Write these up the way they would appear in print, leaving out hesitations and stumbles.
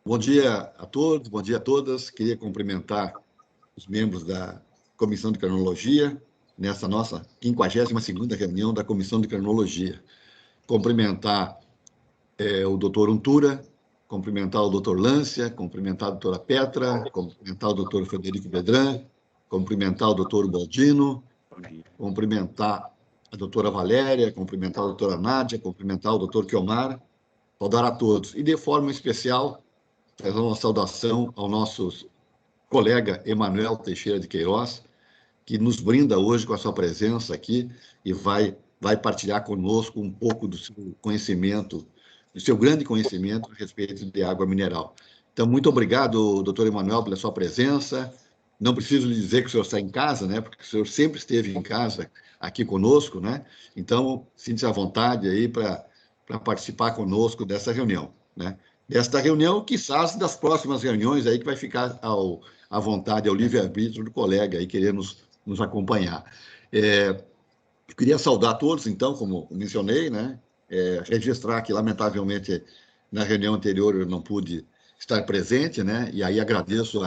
Bom dia a todos, bom dia a todas. Queria cumprimentar os membros da Comissão de Cronologia, nessa nossa 52ª reunião da Comissão de Cronologia. Cumprimentar o doutor Untura, cumprimentar o doutor Lância, cumprimentar a doutora Petra, cumprimentar o doutor Frederico Bedran, cumprimentar o doutor Baldino, cumprimentar a doutora Valéria, cumprimentar a doutora Nádia, cumprimentar o doutor Kiomar, saudar a todos. E, de forma especial, fazer uma saudação ao nosso colega Emanuel Teixeira de Queiroz, que nos brinda hoje com a sua presença aqui e vai partilhar conosco um pouco do seu conhecimento, do seu grande conhecimento a respeito de água mineral. Então, muito obrigado, doutor Emanuel, pela sua presença. Não preciso lhe dizer que o senhor está em casa, né? Porque o senhor sempre esteve em casa aqui conosco, né? Então, sinta-se à vontade aí para participar conosco dessa reunião, né? Desta reunião, quizás das próximas reuniões aí que vai ficar à vontade, ao livre-arbítrio do colega aí querer nos acompanhar. Eu queria saudar todos, então, como mencionei, né? Registrar que, lamentavelmente, na reunião anterior eu não pude estar presente, né? E aí agradeço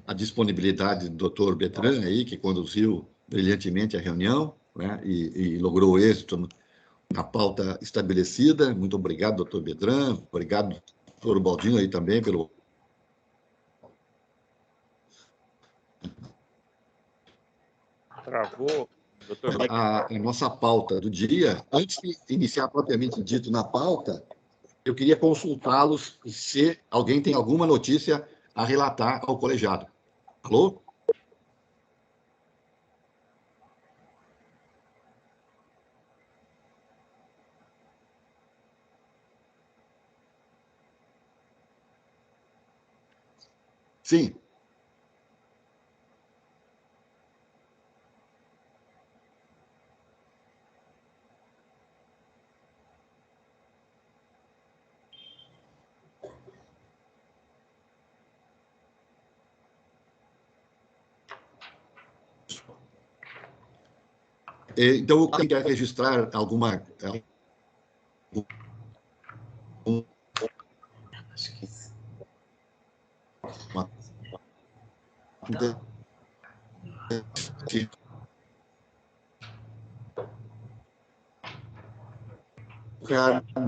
a disponibilidade do doutor Betran aí, que conduziu brilhantemente a reunião, né? E logrou êxito na pauta estabelecida. Muito obrigado, doutor Betran. Obrigado, doutor Baldino, aí também, pelo... Travou, doutor. A nossa pauta do dia. Antes de iniciar propriamente dito na pauta, eu queria consultá-los se alguém tem alguma notícia a relatar ao colegiado. Alô? Sim. Então, eu queria registrar alguma... O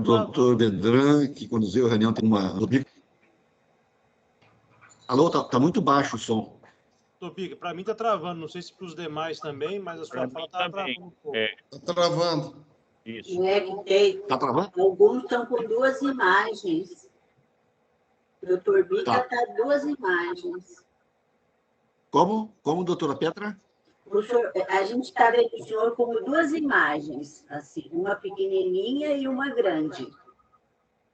doutor Bedran, que conduziu a reunião, tem uma... Alô, tá muito baixo o som. Topica, para mim está travando, não sei se para os demais também, mas a sua fala está travando um pouco. Está travando. Isso. Está travando? Alguns estão com duas imagens. O doutor Bica está duas imagens. Como, doutora Petra? A gente está vendo o senhor como duas imagens, assim, uma pequenininha e uma grande.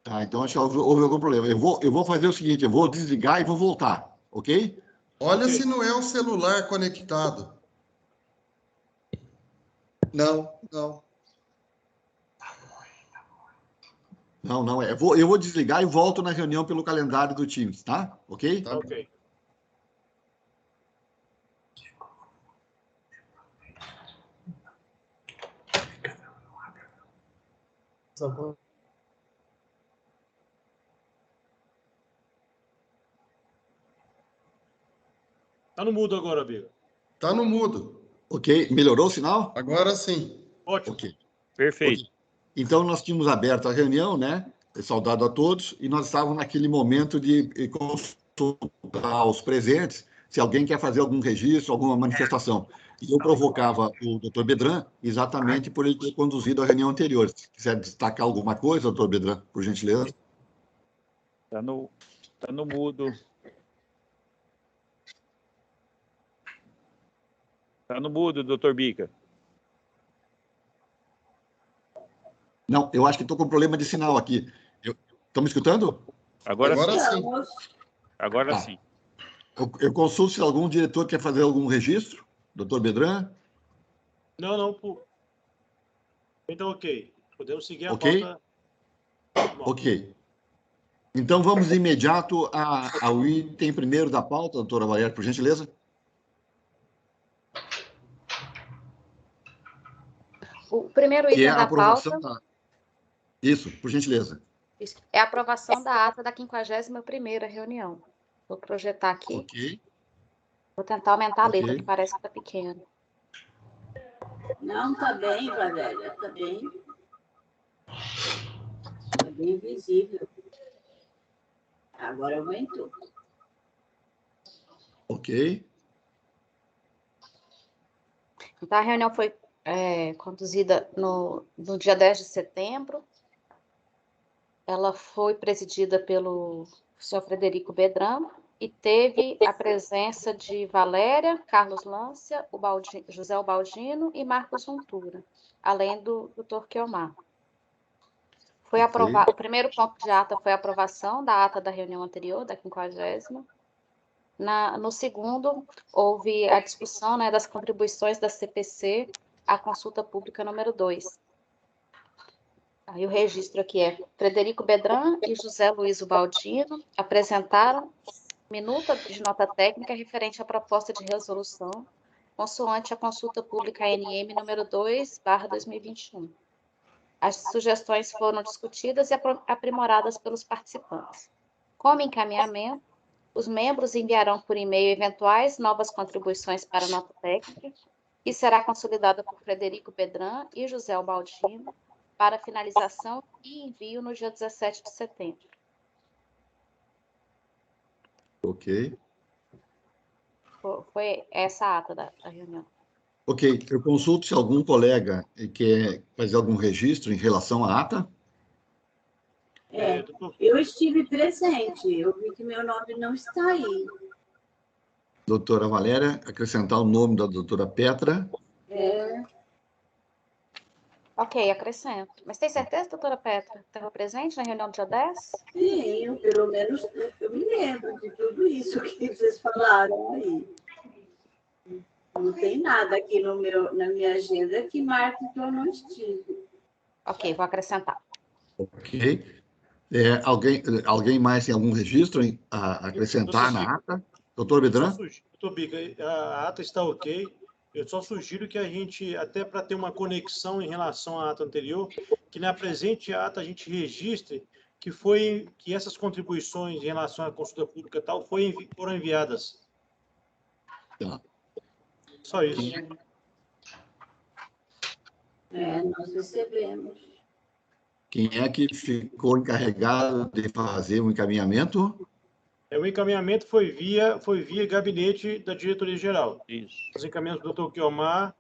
Tá, então acho que houve algum problema. Eu vou fazer o seguinte, eu vou desligar e vou voltar, ok? Olha se não é o celular conectado. Não. Não é. Eu vou desligar e volto na reunião pelo calendário do Teams, tá? Ok? Tá. Ok. Está no mudo agora, Biga. Está no mudo. Ok, melhorou o sinal? Agora sim. Ótimo. Ok. Perfeito. Ok. Então, nós tínhamos aberto a reunião, né? Saudado a todos, e nós estávamos naquele momento de consultar os presentes, se alguém quer fazer algum registro, alguma manifestação. E eu provocava o doutor Bedran, exatamente por ele ter conduzido a reunião anterior. Se quiser destacar alguma coisa, doutor Bedran, por gentileza. Está no mudo. Está no mudo, doutor Bica. Não, eu acho que estou com problema de sinal aqui. Estão me escutando? Agora sim. Sim. Agora Tá. sim. Eu consulto se algum diretor quer fazer algum registro. Doutor Bedran? Não. Então, ok. Podemos seguir a Ok. pauta. Ok. Então, vamos de imediato ao item primeiro da pauta, doutora Valéria, por gentileza. O primeiro Que é item a da aprovação pauta. Isso, por gentileza. Isso. É a aprovação da ata da 51ª reunião. Vou projetar aqui. Ok, Vou tentar aumentar a letra, ok. que parece que está pequena. Não, tá bem, Valéria, tá bem. Tá bem visível. Agora aumentou. Ok, Então, a reunião foi conduzida no dia 10 de setembro. Ela foi presidida pelo senhor Frederico Bedrão e teve a presença de Valéria, Carlos Lância, José Ubaldino e Marcos Ventura, além do Dr. Quiomar. Foi aprovado. O primeiro ponto de ata foi a aprovação da ata da reunião anterior, da 50ª. No segundo, houve a discussão, né, das contribuições da CPC à consulta pública número 2. Aí o registro aqui é: Frederico Bedrão e José Luiz Ubaldino apresentaram minuta de nota técnica referente à proposta de resolução consoante a consulta pública ANM número 2/2021. As sugestões foram discutidas e aprimoradas pelos participantes. Como encaminhamento, os membros enviarão por e-mail eventuais novas contribuições para a nota técnica, que será consolidada por Frederico Bedrão e José Ubaldino, para finalização e envio no dia 17 de setembro. ok. Foi essa a ata da reunião. Ok, eu consulto se algum colega quer fazer algum registro em relação à ata. Eu estive presente, eu vi que meu nome não está aí. Doutora Valéria, acrescentar o nome da doutora Petra. Ok, acrescento. Mas tem certeza, doutora Petra, estava presente na reunião do dia 10? Sim, pelo menos eu me lembro de tudo isso que vocês falaram aí. Não tem nada aqui na minha agenda que marque que eu não estive. Ok, vou acrescentar. Ok. Alguém mais tem algum registro a acrescentar na ata? Doutor Bedrão? Doutor Bica, a ata está ok. Eu só sugiro que a gente, até para ter uma conexão em relação à ata anterior, que na presente ata a gente registre que essas contribuições em relação à consulta pública e tal foram enviadas. Tá. Só isso. Nós recebemos. Quem é que ficou encarregado de fazer o encaminhamento? O encaminhamento foi via gabinete da diretoria-geral. Isso. Nós encaminhamos do Dr. Quiomar,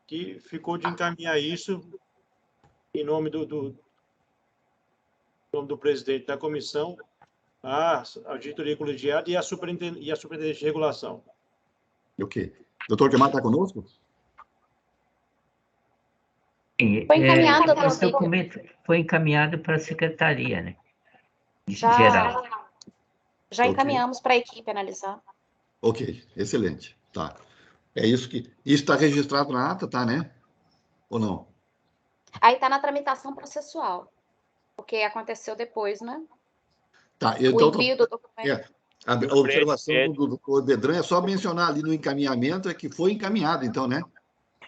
que ficou de encaminhar isso em nome do presidente da comissão, a diretoria colegiada e a superintendente de regulação. Ok. Doutor Quiomar está conosco? Sim, Foi encaminhado, esse documento foi encaminhado para a secretaria, né? Já Geral. encaminhamos para a equipe analisar. Ok, excelente. Tá. É isso que... Isso está registrado na ata, tá, né? Ou não? Aí está na tramitação processual, porque aconteceu depois, né? Tá, O então... envio do documento. A observação do doutor Bedrão é só mencionar ali no encaminhamento que foi encaminhado, então, né?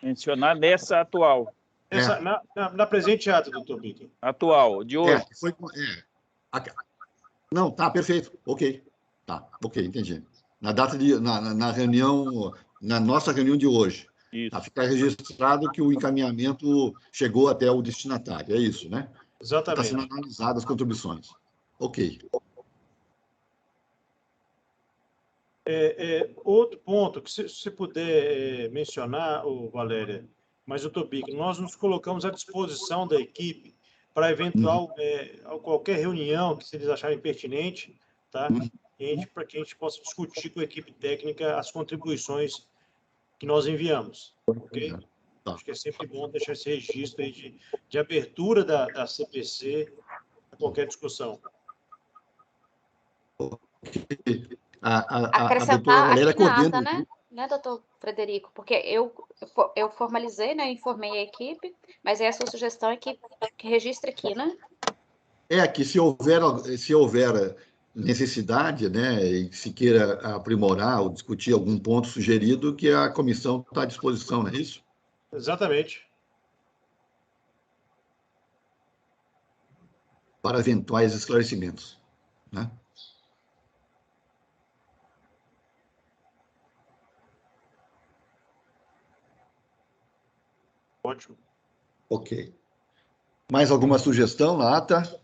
Mencionar nessa atual. Na presente ata, doutor Bica. Atual, de hoje. Não, tá, perfeito. Ok. Tá, ok, entendi. Na data na reunião, na nossa reunião de hoje. Isso. Tá, fica registrado que o encaminhamento chegou até o destinatário, é isso, né? Exatamente. Está sendo analisadas as contribuições. Ok. Outro ponto que se puder mencionar, Valéria, mas doutor Bica, nós nos colocamos à disposição da equipe para eventual qualquer reunião que se eles acharem pertinente, tá? Para que a gente possa discutir com a equipe técnica as contribuições que nós enviamos, ok? Tá. Acho que é sempre bom deixar esse registro aí de abertura da CPC a qualquer discussão. A doutora Valéria coordena, né, doutor Frederico? Porque eu formalizei, né, informei a equipe, mas a sua sugestão é que registre aqui, né? Que se houver necessidade, né, e se queira aprimorar ou discutir algum ponto sugerido, que a comissão está à disposição, não é isso? Exatamente. para eventuais esclarecimentos, né? Ótimo. Ok. Mais alguma sugestão na ata?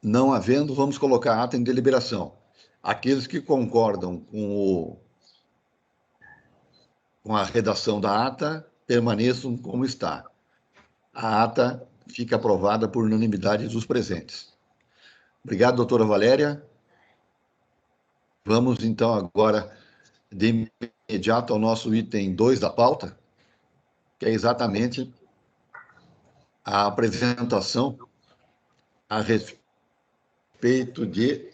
Não havendo, vamos colocar a ata em deliberação. Aqueles que concordam com a redação da ata, permaneçam como está. A ata fica aprovada por unanimidade dos presentes. Obrigado, doutora Valéria. Vamos, então, agora, de imediato, ao nosso item 2 da pauta, que é exatamente a apresentação a respeito de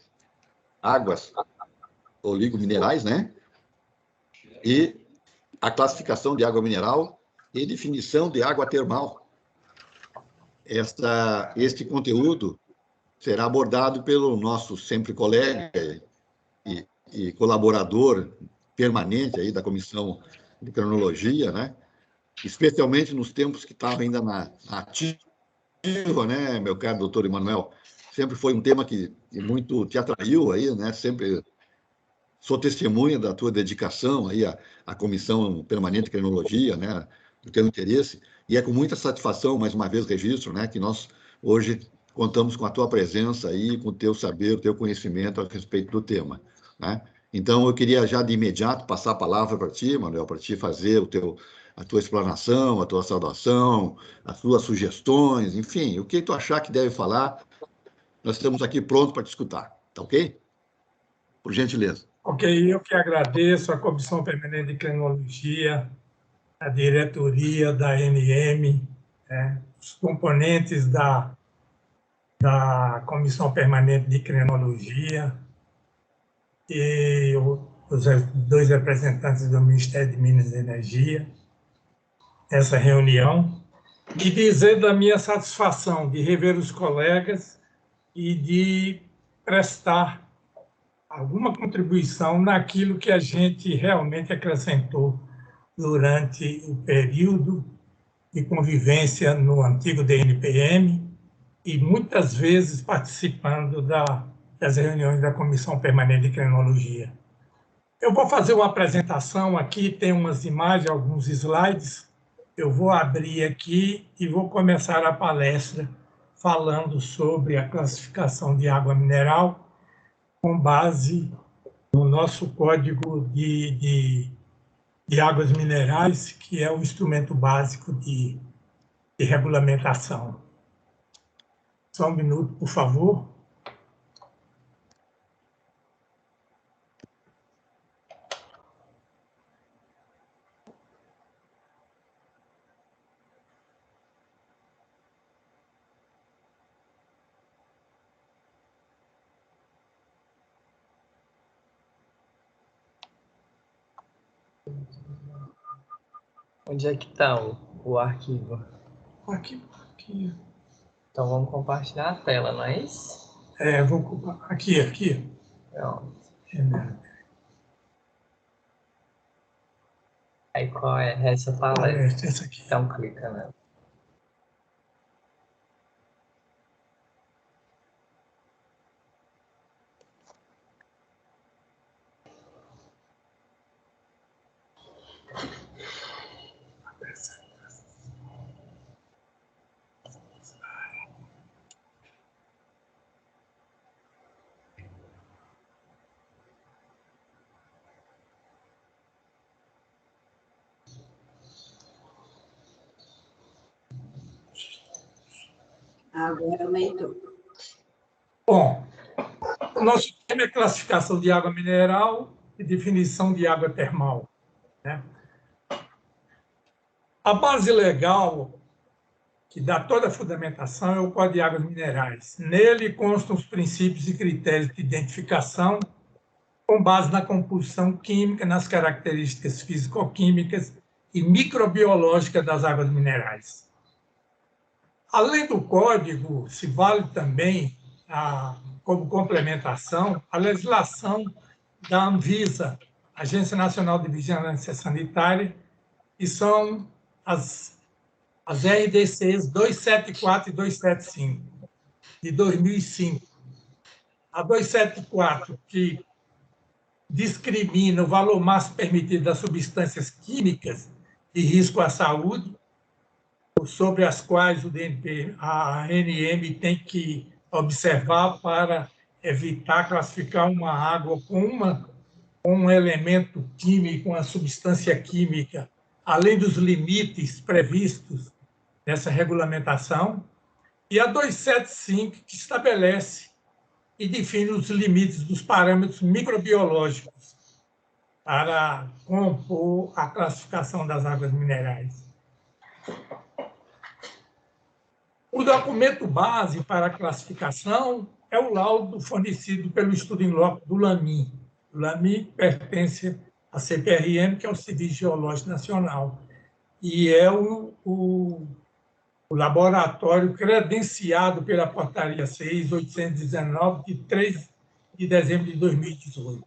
águas oligominerais, né? E a classificação de água mineral e definição de água termal. Este conteúdo será abordado pelo nosso sempre colega e colaborador permanente aí da Comissão de Cronologia, né? Especialmente nos tempos que estava ainda na ativa, né, meu caro doutor Emanuel? Sempre foi um tema que muito te atraiu aí, né? Sempre sou testemunha da tua dedicação aí à Comissão Permanente de Cronologia, né? Do teu interesse, e é com muita satisfação, mais uma vez, registro, né, que nós hoje contamos com a tua presença aí, com o teu saber, o teu conhecimento a respeito do tema, né? Então, eu queria já de imediato passar a palavra para ti, Manuel, para ti fazer a tua explanação, a tua saudação, as tuas sugestões, enfim, o que tu achar que deve falar, nós estamos aqui prontos para te escutar, tá ok? Por gentileza. Ok, eu que agradeço a Comissão Permanente de Cronologia, a diretoria da ANM, os componentes da Comissão Permanente de Cronologia e os dois representantes do Ministério de Minas e Energia, essa reunião, e dizer da minha satisfação de rever os colegas e de prestar alguma contribuição naquilo que a gente realmente acrescentou durante o período de convivência no antigo DNPM e muitas vezes participando das reuniões da Comissão Permanente de Cronologia. Eu vou fazer uma apresentação aqui, tem umas imagens, alguns slides. Eu vou abrir aqui e vou começar a palestra falando sobre a classificação de água mineral com base no nosso Código de Águas Minerais, que é o instrumento básico de regulamentação. Só um minuto, por favor. Onde é que está o arquivo? Aqui. Então vamos compartilhar a tela, não é isso? Aqui. Pronto. Aí qual é essa palestra? Essa aqui. Então clica nela. Agora aumentou. Bom, o nosso tema é classificação de água mineral e definição de água termal, né? A base legal que dá toda a fundamentação é o Código de Águas Minerais. Nele constam os princípios e critérios de identificação com base na composição química, nas características físico-químicas e microbiológicas das águas minerais. Além do código, se vale também, como complementação, a legislação da Anvisa, Agência Nacional de Vigilância Sanitária, que são as as RDCs 274 e 275, de 2005. A 274, que discrimina o valor máximo permitido das substâncias químicas de risco à saúde, sobre as quais a ANM tem que observar para evitar classificar uma água com um elemento químico, uma substância química, além dos limites previstos nessa regulamentação, e a 275, que estabelece e define os limites dos parâmetros microbiológicos para compor a classificação das águas minerais. O documento base para a classificação é o laudo fornecido pelo estudo em loco do LAMI. O LAMI pertence à CPRM, que é o Serviço Geológico Nacional, e é o laboratório credenciado pela Portaria 6.819, de 3 de dezembro de 2018.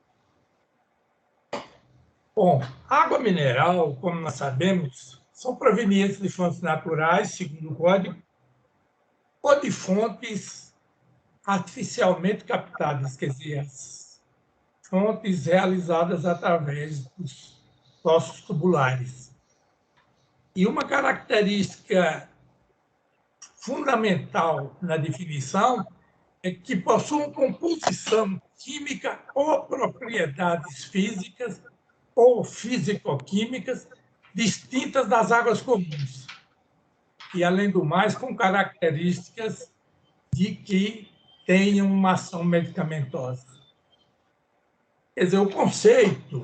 Bom, água mineral, como nós sabemos, são provenientes de fontes naturais, segundo o Código, ou de fontes artificialmente captadas, quer dizer, as fontes realizadas através dos poços tubulares. E uma característica fundamental na definição é que possuem composição química ou propriedades físicas ou físico-químicas distintas das águas comuns. E, além do mais, com características de que tenham uma ação medicamentosa. Quer dizer, o conceito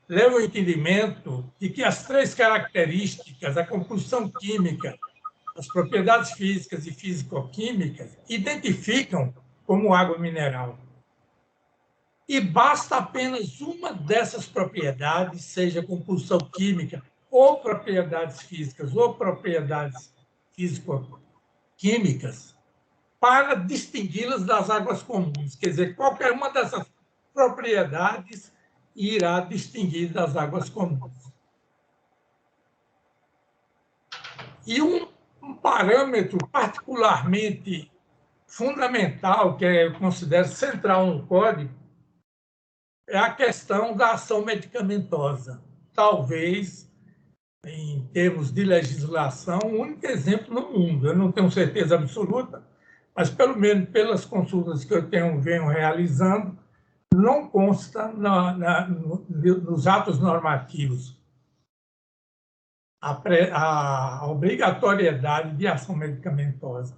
leva ao entendimento de que as três características, a composição química, as propriedades físicas e físico-químicas, identificam como água mineral. E basta apenas uma dessas propriedades, seja composição química, ou propriedades físicas, ou propriedades físico-químicas, para distingui-las das águas comuns. Quer dizer, qualquer uma dessas propriedades irá distinguir das águas comuns. E um parâmetro particularmente fundamental, que eu considero central no Código, é a questão da ação medicamentosa. Talvez, em termos de legislação, o único exemplo no mundo. Eu não tenho certeza absoluta, mas, pelo menos pelas consultas que eu venho realizando, não consta nos atos normativos a obrigatoriedade de ação medicamentosa.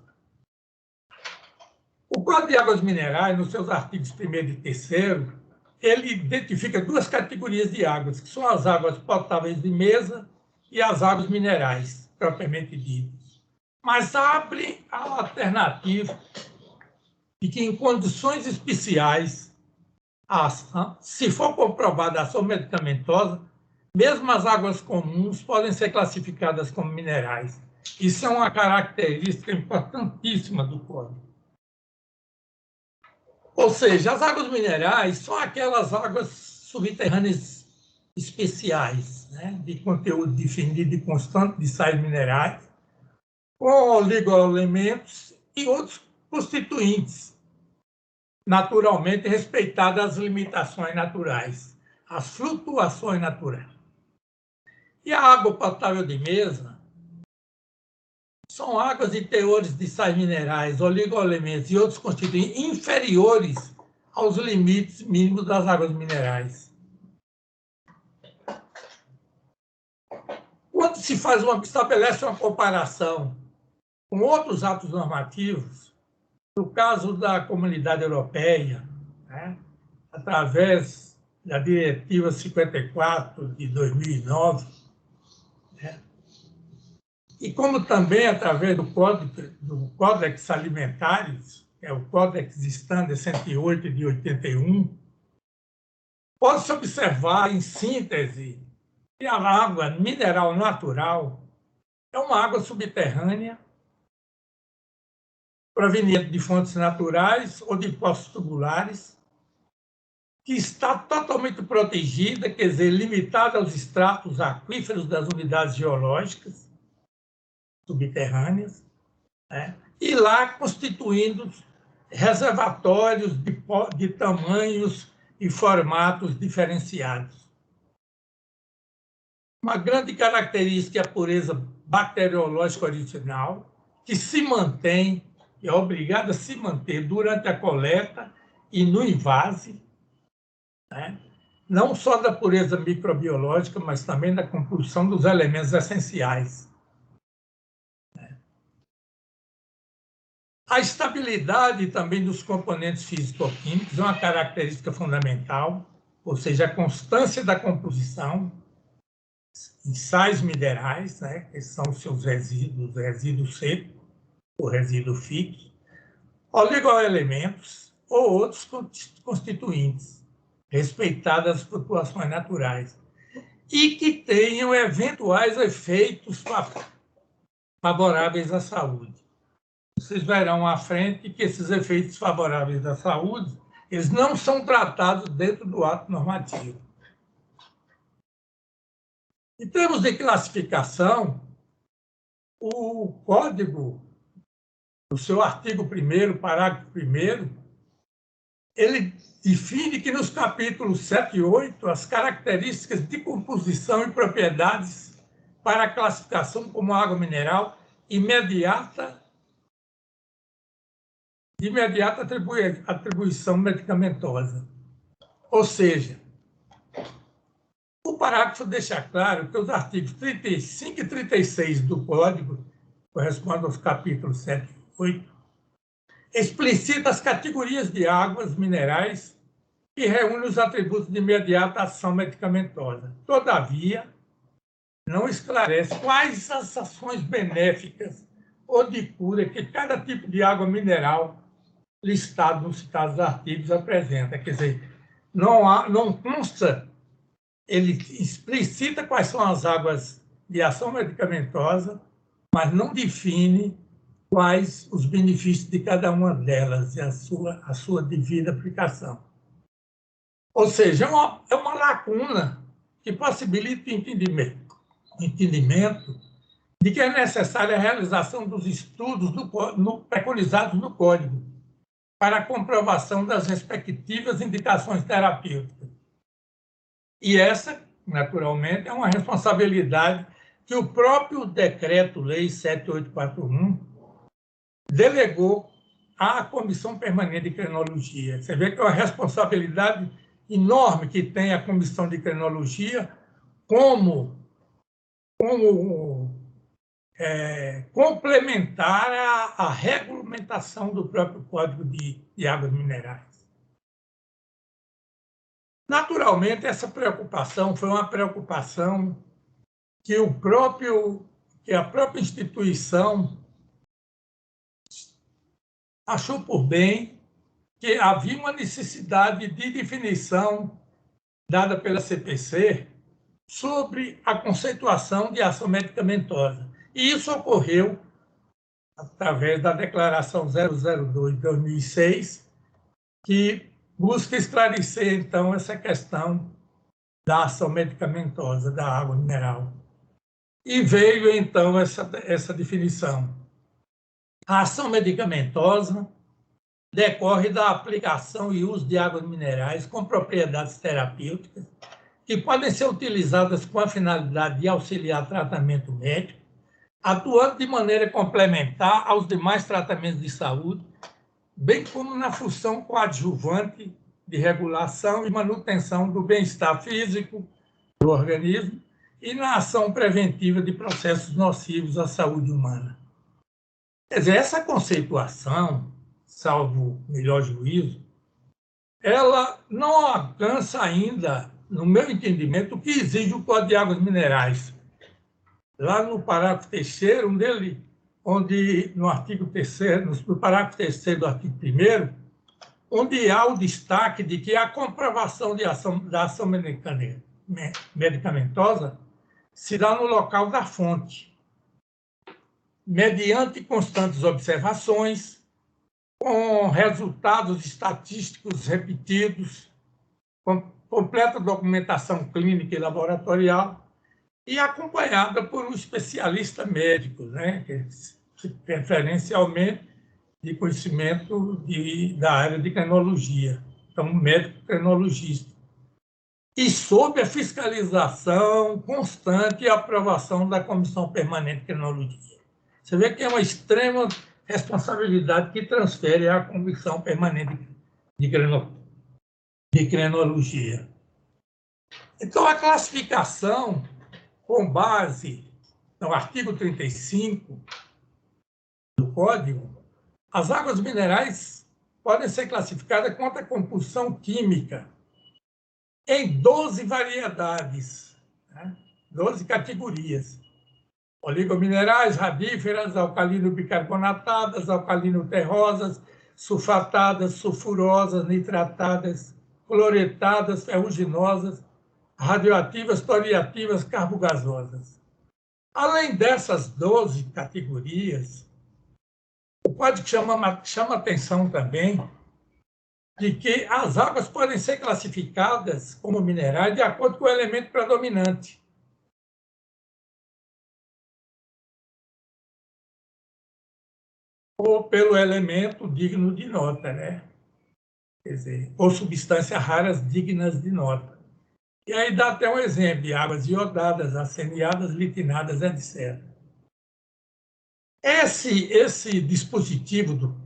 O Código de Águas Minerais, nos seus artigos 1º e 3º, ele identifica duas categorias de águas, que são as águas potáveis de mesa e as águas minerais, propriamente ditas. Mas abre a alternativa de que, em condições especiais, se for comprovada a ação medicamentosa, mesmo as águas comuns podem ser classificadas como minerais. Isso é uma característica importantíssima do Código. Ou seja, as águas minerais são aquelas águas subterrâneas especiais, né, de conteúdo definido e constante de sais minerais, com oligoelementos e outros constituintes, naturalmente respeitadas as limitações naturais, as flutuações naturais. E a água potável de mesa são águas de teores de sais minerais, oligoelementos e outros constituintes inferiores aos limites mínimos das águas minerais. Quando se estabelece uma comparação com outros atos normativos, no caso da Comunidade Europeia, né, através da Diretiva 54 de 2009, né, e como também através do Códex Alimentares, que é o Códex Standard 108 de 81, pode-se observar, em síntese, que a água mineral natural é uma água subterrânea proveniente de fontes naturais ou de poços tubulares, que está totalmente protegida, quer dizer, limitada aos estratos aquíferos das unidades geológicas, subterrâneas, né? E lá constituindo reservatórios de tamanhos e formatos diferenciados. Uma grande característica é a pureza bacteriológica original, que se mantém, é obrigada a se manter durante a coleta e no invase, né? Não só da pureza microbiológica, mas também da composição dos elementos essenciais. A estabilidade também dos componentes físico-químicos é uma característica fundamental, ou seja, a constância da composição em sais minerais, né, que são os seus resíduos secos, ou resíduo fixo, oligoelementos ou outros constituintes, respeitadas as flutuações naturais, e que tenham eventuais efeitos favoráveis à saúde. Vocês verão à frente que esses efeitos favoráveis à saúde, eles não são tratados dentro do ato normativo. Em termos de classificação, o Código, no seu artigo 1º, parágrafo 1º, ele define que nos capítulos 7 e 8, as características de composição e propriedades para a classificação como água mineral de imediata atribuição medicamentosa. Ou seja, o parágrafo deixa claro que os artigos 35 e 36 do Código, correspondem aos capítulos 7 e 8, explicita as categorias de águas minerais e reúne os atributos de imediata ação medicamentosa. Todavia, não esclarece quais as ações benéficas ou de cura que cada tipo de água mineral listado nos citados artigos apresenta. Quer dizer, não consta, ele explicita quais são as águas de ação medicamentosa, mas não define quais os benefícios de cada uma delas e a sua devida aplicação. Ou seja, é uma lacuna que possibilita o entendimento de que é necessária a realização dos estudos preconizados no Código para a comprovação das respectivas indicações terapêuticas. E essa, naturalmente, é uma responsabilidade que o próprio Decreto-Lei 7841 delegou à Comissão Permanente de Crenologia. Você vê que é uma responsabilidade enorme que tem a Comissão de Crenologia como complementar a regulamentação do próprio Código de Águas Minerais. Naturalmente, essa preocupação foi uma preocupação que a própria instituição achou por bem que havia uma necessidade de definição dada pela CPC sobre a conceituação de ação medicamentosa. E isso ocorreu através da Declaração 002 de 2006, que busca esclarecer, então, essa questão da ação medicamentosa da água mineral. E veio, então, essa definição. A ação medicamentosa decorre da aplicação e uso de águas minerais com propriedades terapêuticas que podem ser utilizadas com a finalidade de auxiliar tratamento médico, atuando de maneira complementar aos demais tratamentos de saúde, bem como na função coadjuvante de regulação e manutenção do bem-estar físico do organismo e na ação preventiva de processos nocivos à saúde humana. Quer dizer, essa conceituação, salvo melhor juízo, ela não alcança ainda, no meu entendimento, o que exige o Código de Águas Minerais. Lá no parágrafo 3º, onde no artigo 3º, no parágrafo 3º do artigo 1º, onde há o destaque de que a comprovação da ação medicamentosa se dá no local da fonte, mediante constantes observações, com resultados estatísticos repetidos, com completa documentação clínica e laboratorial, e acompanhada por um especialista médico, né, preferencialmente de conhecimento da área de crenologia, então um médico crenologista, e sob a fiscalização constante e aprovação da Comissão Permanente de Crenologia. Você vê que é uma extrema responsabilidade que transfere à Comissão Permanente de Crenologia. Então, a classificação, com base no artigo 35 do Código, as águas minerais podem ser classificadas quanto à composição química em 12 variedades, né? 12 categorias. Oligominerais, radíferas, alcalino-bicarbonatadas, alcalino-terrosas, sulfatadas, sulfurosas, nitratadas, cloretadas, ferruginosas, radioativas, toriativas, carbogasosas. Além dessas 12 categorias, o código chama atenção também de que as águas podem ser classificadas como minerais de acordo com o elemento predominante. Ou pelo elemento digno de nota, né? Quer dizer, ou substâncias raras dignas de nota. E aí dá até um exemplo de águas iodadas, arseniadas, litinadas, etc. Esse dispositivo do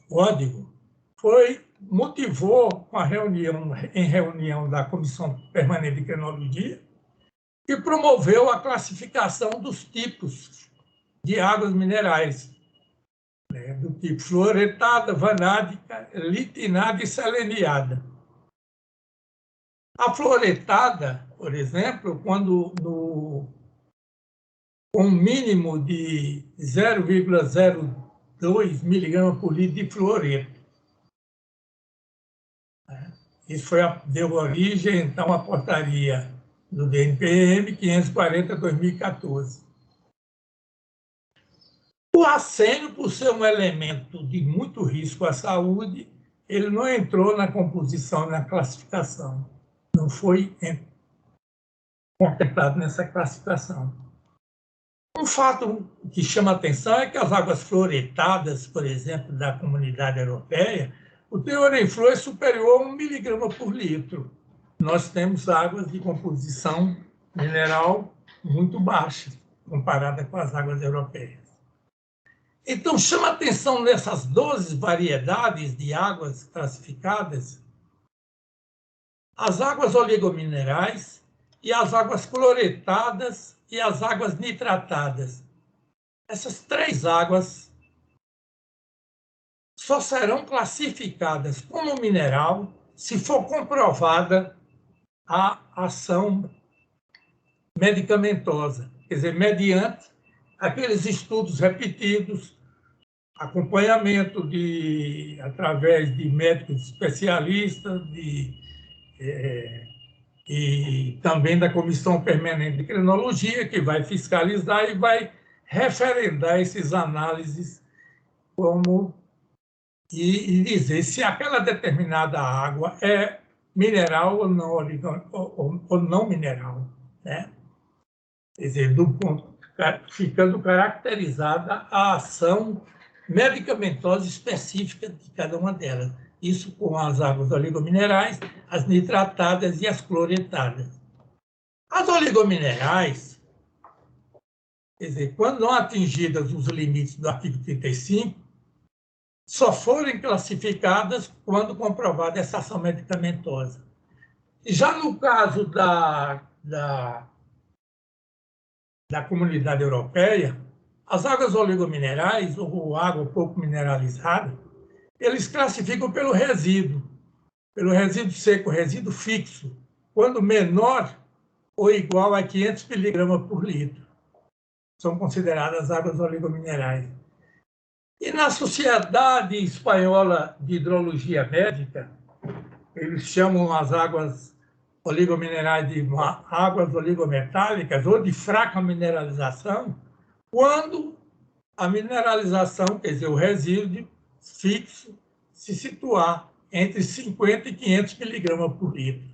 código motivou em reunião da Comissão Permanente de Crenologia, que promoveu a classificação dos tipos de águas minerais, né, do tipo fluoretada, vanádica, litinada e seleniada. A fluoretada, por exemplo, quando com um mínimo de 0,02 miligramas por litro de fluoreto. Isso deu origem, então, à portaria do DNPM 540/2014. O arsênio, por ser um elemento de muito risco à saúde, ele não entrou na composição, na classificação. Não foi contemplado nessa classificação. Um fato que chama atenção é que as águas fluoretadas, por exemplo, da Comunidade Europeia, o teor em flúor é superior a 1 miligrama por litro. Nós temos águas de composição mineral muito baixa, comparada com as águas europeias. Então, chama atenção nessas 12 variedades de águas classificadas, as águas oligominerais e as águas cloretadas e as águas nitratadas. Essas 3 águas só serão classificadas como mineral se for comprovada a ação medicamentosa, quer dizer, mediante aqueles estudos repetidos, acompanhamento através de médicos especialistas e também da Comissão Permanente de Crenologia, que vai fiscalizar e vai referendar esses análises e dizer se aquela determinada água é mineral ou não mineral, né? Quer dizer, ficando caracterizada a ação medicamentosa específica de cada uma delas. Isso com as águas oligominerais, as nitratadas e as cloretadas. As oligominerais, quer dizer, quando não atingidas os limites do artigo 35, só forem classificadas quando comprovada essa ação medicamentosa. Já no caso da Comunidade Europeia, as águas oligominerais, ou água pouco mineralizada, eles classificam pelo resíduo seco, resíduo fixo, quando menor ou igual a 500 miligramas por litro. São consideradas águas oligominerais. E na Sociedade Espanhola de Hidrologia Médica, eles chamam as águas oligominerais de águas oligometálicas ou de fraca mineralização, quando a mineralização, quer dizer, o resíduo fixo, se situar entre 50 e 500 miligramas por litro.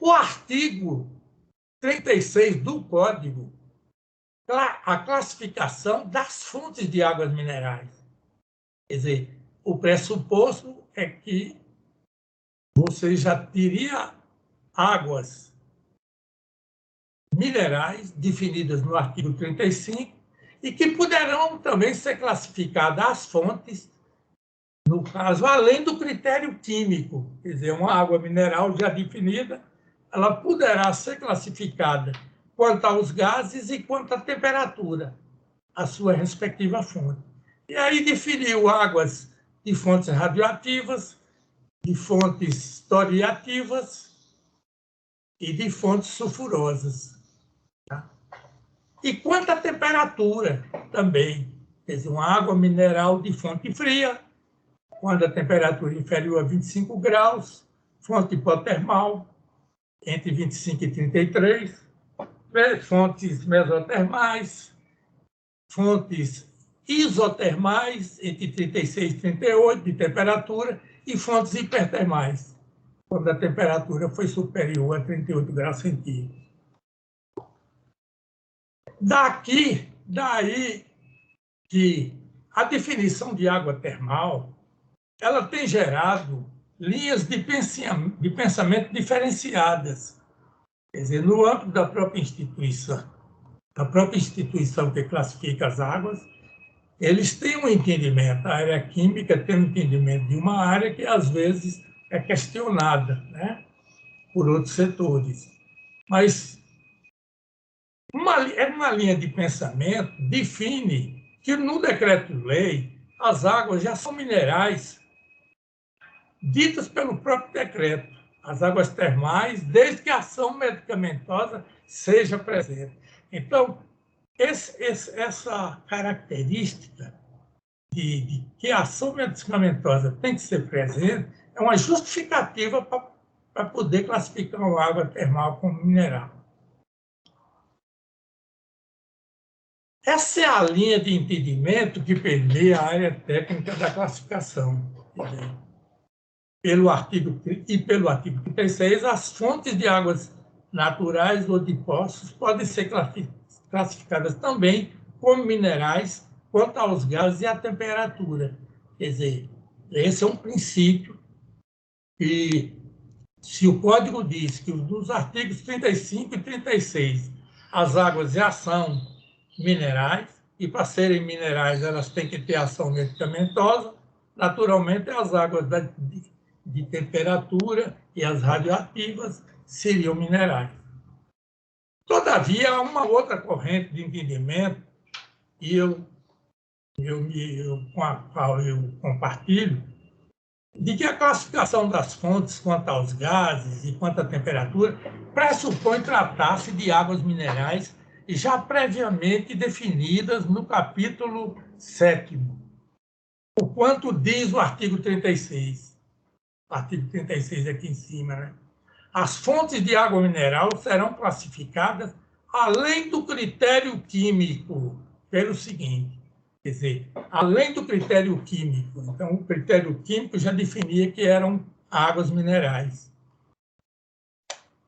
O artigo 36 do Código, a classificação das fontes de águas minerais. Quer dizer, o pressuposto é que você já teria águas minerais definidas no artigo 35 e que poderão também ser classificadas as fontes, no caso, além do critério químico. Quer dizer, uma água mineral já definida, ela poderá ser classificada quanto aos gases e quanto à temperatura, a sua respectiva fonte. E aí definiu águas de fontes radioativas, de fontes toriativas e de fontes sulfurosas. Tá? E quanto à temperatura também. Quer dizer, uma água mineral de fonte fria, quando a temperatura é inferior a 25 graus, fonte hipotermal, entre 25 e 33, fontes mesotermais, fontes isotermais, entre 36 e 38 de temperatura, e fontes hipertermais, quando a temperatura foi superior a 38 graus centígrados. Daí que a definição de água termal, ela tem gerado linhas de pensamento diferenciadas. Quer dizer, no âmbito da própria instituição que classifica as águas, eles têm um entendimento, a área química tem um entendimento de uma área que, às vezes, é questionada, né, por outros setores. Mas uma linha de pensamento define que, no decreto-lei, as águas já são minerais, ditas pelo próprio decreto, as águas termais, desde que a ação medicamentosa seja presente. Então, essa característica de que a ação medicamentosa tem que ser presente é uma justificativa para poder classificar uma água termal como mineral. Essa é a linha de entendimento que permeia a área técnica da classificação. Pelo artigo 36, as fontes de águas naturais ou de poços podem ser classificadas também como minerais quanto aos gases e à temperatura. Quer dizer, esse é um princípio que, se o Código diz que nos artigos 35 e 36 as águas já são minerais, e para serem minerais elas têm que ter ação medicamentosa, naturalmente as águas de temperatura e as radioativas seriam minerais. Todavia, há uma outra corrente de entendimento, com a qual eu compartilho, de que a classificação das fontes quanto aos gases e quanto à temperatura pressupõe tratar-se de águas minerais já previamente definidas no capítulo 7º, o quanto diz o artigo 36. O artigo 36 aqui em cima, né? As fontes de água mineral serão classificadas além do critério químico, pelo seguinte, quer dizer, além do critério químico. Então, o critério químico já definia que eram águas minerais.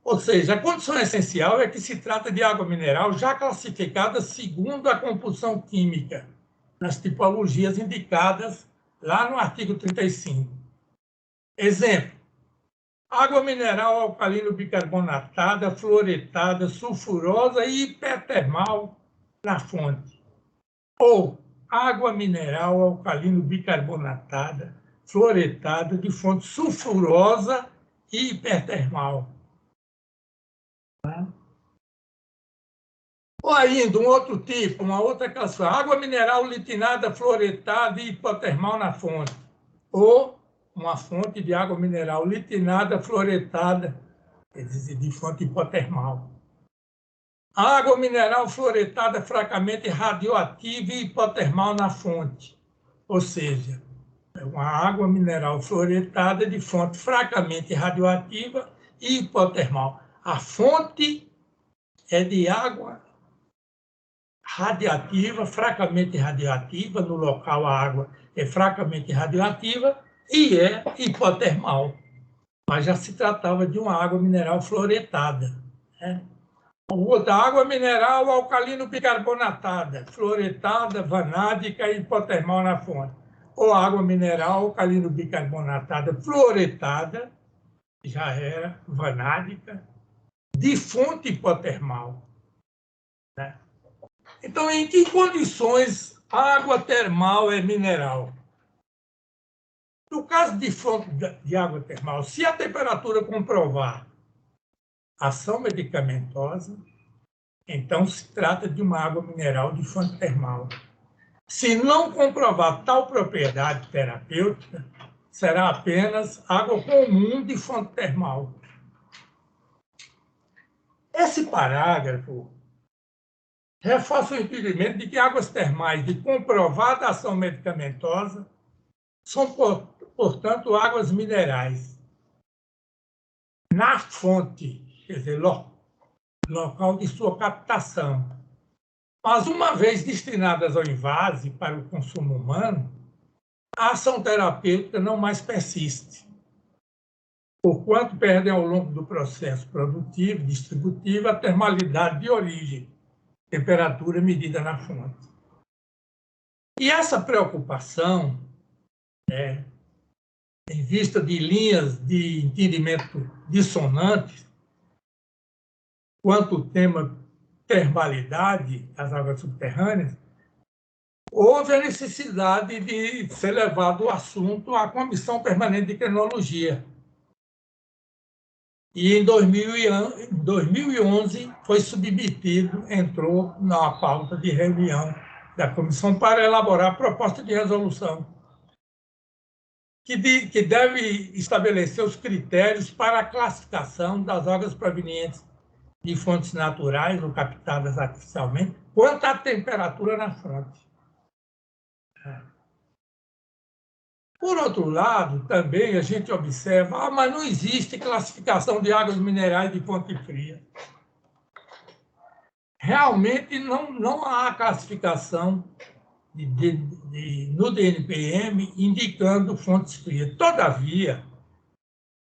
Ou seja, a condição essencial é que se trata de água mineral já classificada segundo a compulsão química, nas tipologias indicadas lá no artigo 35. Exemplo: água mineral alcalino bicarbonatada, fluoretada, sulfurosa e hipertermal na fonte. Ou água mineral alcalino bicarbonatada, fluoretada, de fonte sulfurosa e hipertermal. Ou ainda um outro tipo, uma outra classificação: água mineral litinada, fluoretada e hipotermal na fonte. Ou uma fonte de água mineral litinada, fluoretada, quer dizer, de fonte hipotermal. Água mineral fluoretada fracamente radioativa e hipotermal na fonte. Ou seja, é uma água mineral fluoretada de fonte fracamente radioativa e hipotermal. A fonte é de água radiativa, fracamente radioativa, no local a água é fracamente radioativa e é hipotermal. mas já se tratava de uma água mineral fluoretada, né? Outra, água mineral alcalino bicarbonatada, fluoretada, vanádica e hipotermal na fonte. Ou água mineral alcalino bicarbonatada, fluoretada, já era vanádica, de fonte hipotermal, né? Então, em que condições a água termal é mineral? No caso de fonte de água termal, se a temperatura comprovar ação medicamentosa, então se trata de uma água mineral de fonte termal. Se não comprovar tal propriedade terapêutica, será apenas água comum de fonte termal. Esse parágrafo reforça o entendimento de que águas termais de comprovada ação medicamentosa são, portanto, águas minerais. Na fonte, quer dizer, local de sua captação. Mas, uma vez destinadas ao invase para o consumo humano, a ação terapêutica não mais persiste, porquanto perdem ao longo do processo produtivo e distributivo a termalidade de origem, temperatura medida na fonte. E essa preocupação, em vista de linhas de entendimento dissonantes, quanto ao tema termalidade das águas subterrâneas, houve a necessidade de ser levado o assunto à Comissão Permanente de Criminologia. E em 2011 foi submetido, entrou na pauta de reunião da comissão para elaborar a proposta de resolução, que deve estabelecer os critérios para a classificação das águas provenientes de fontes naturais ou captadas artificialmente, quanto à temperatura na fonte. Por outro lado, também a gente observa, mas não existe classificação de águas minerais de fonte fria. Realmente não há classificação no DNPM indicando fontes frias. Todavia,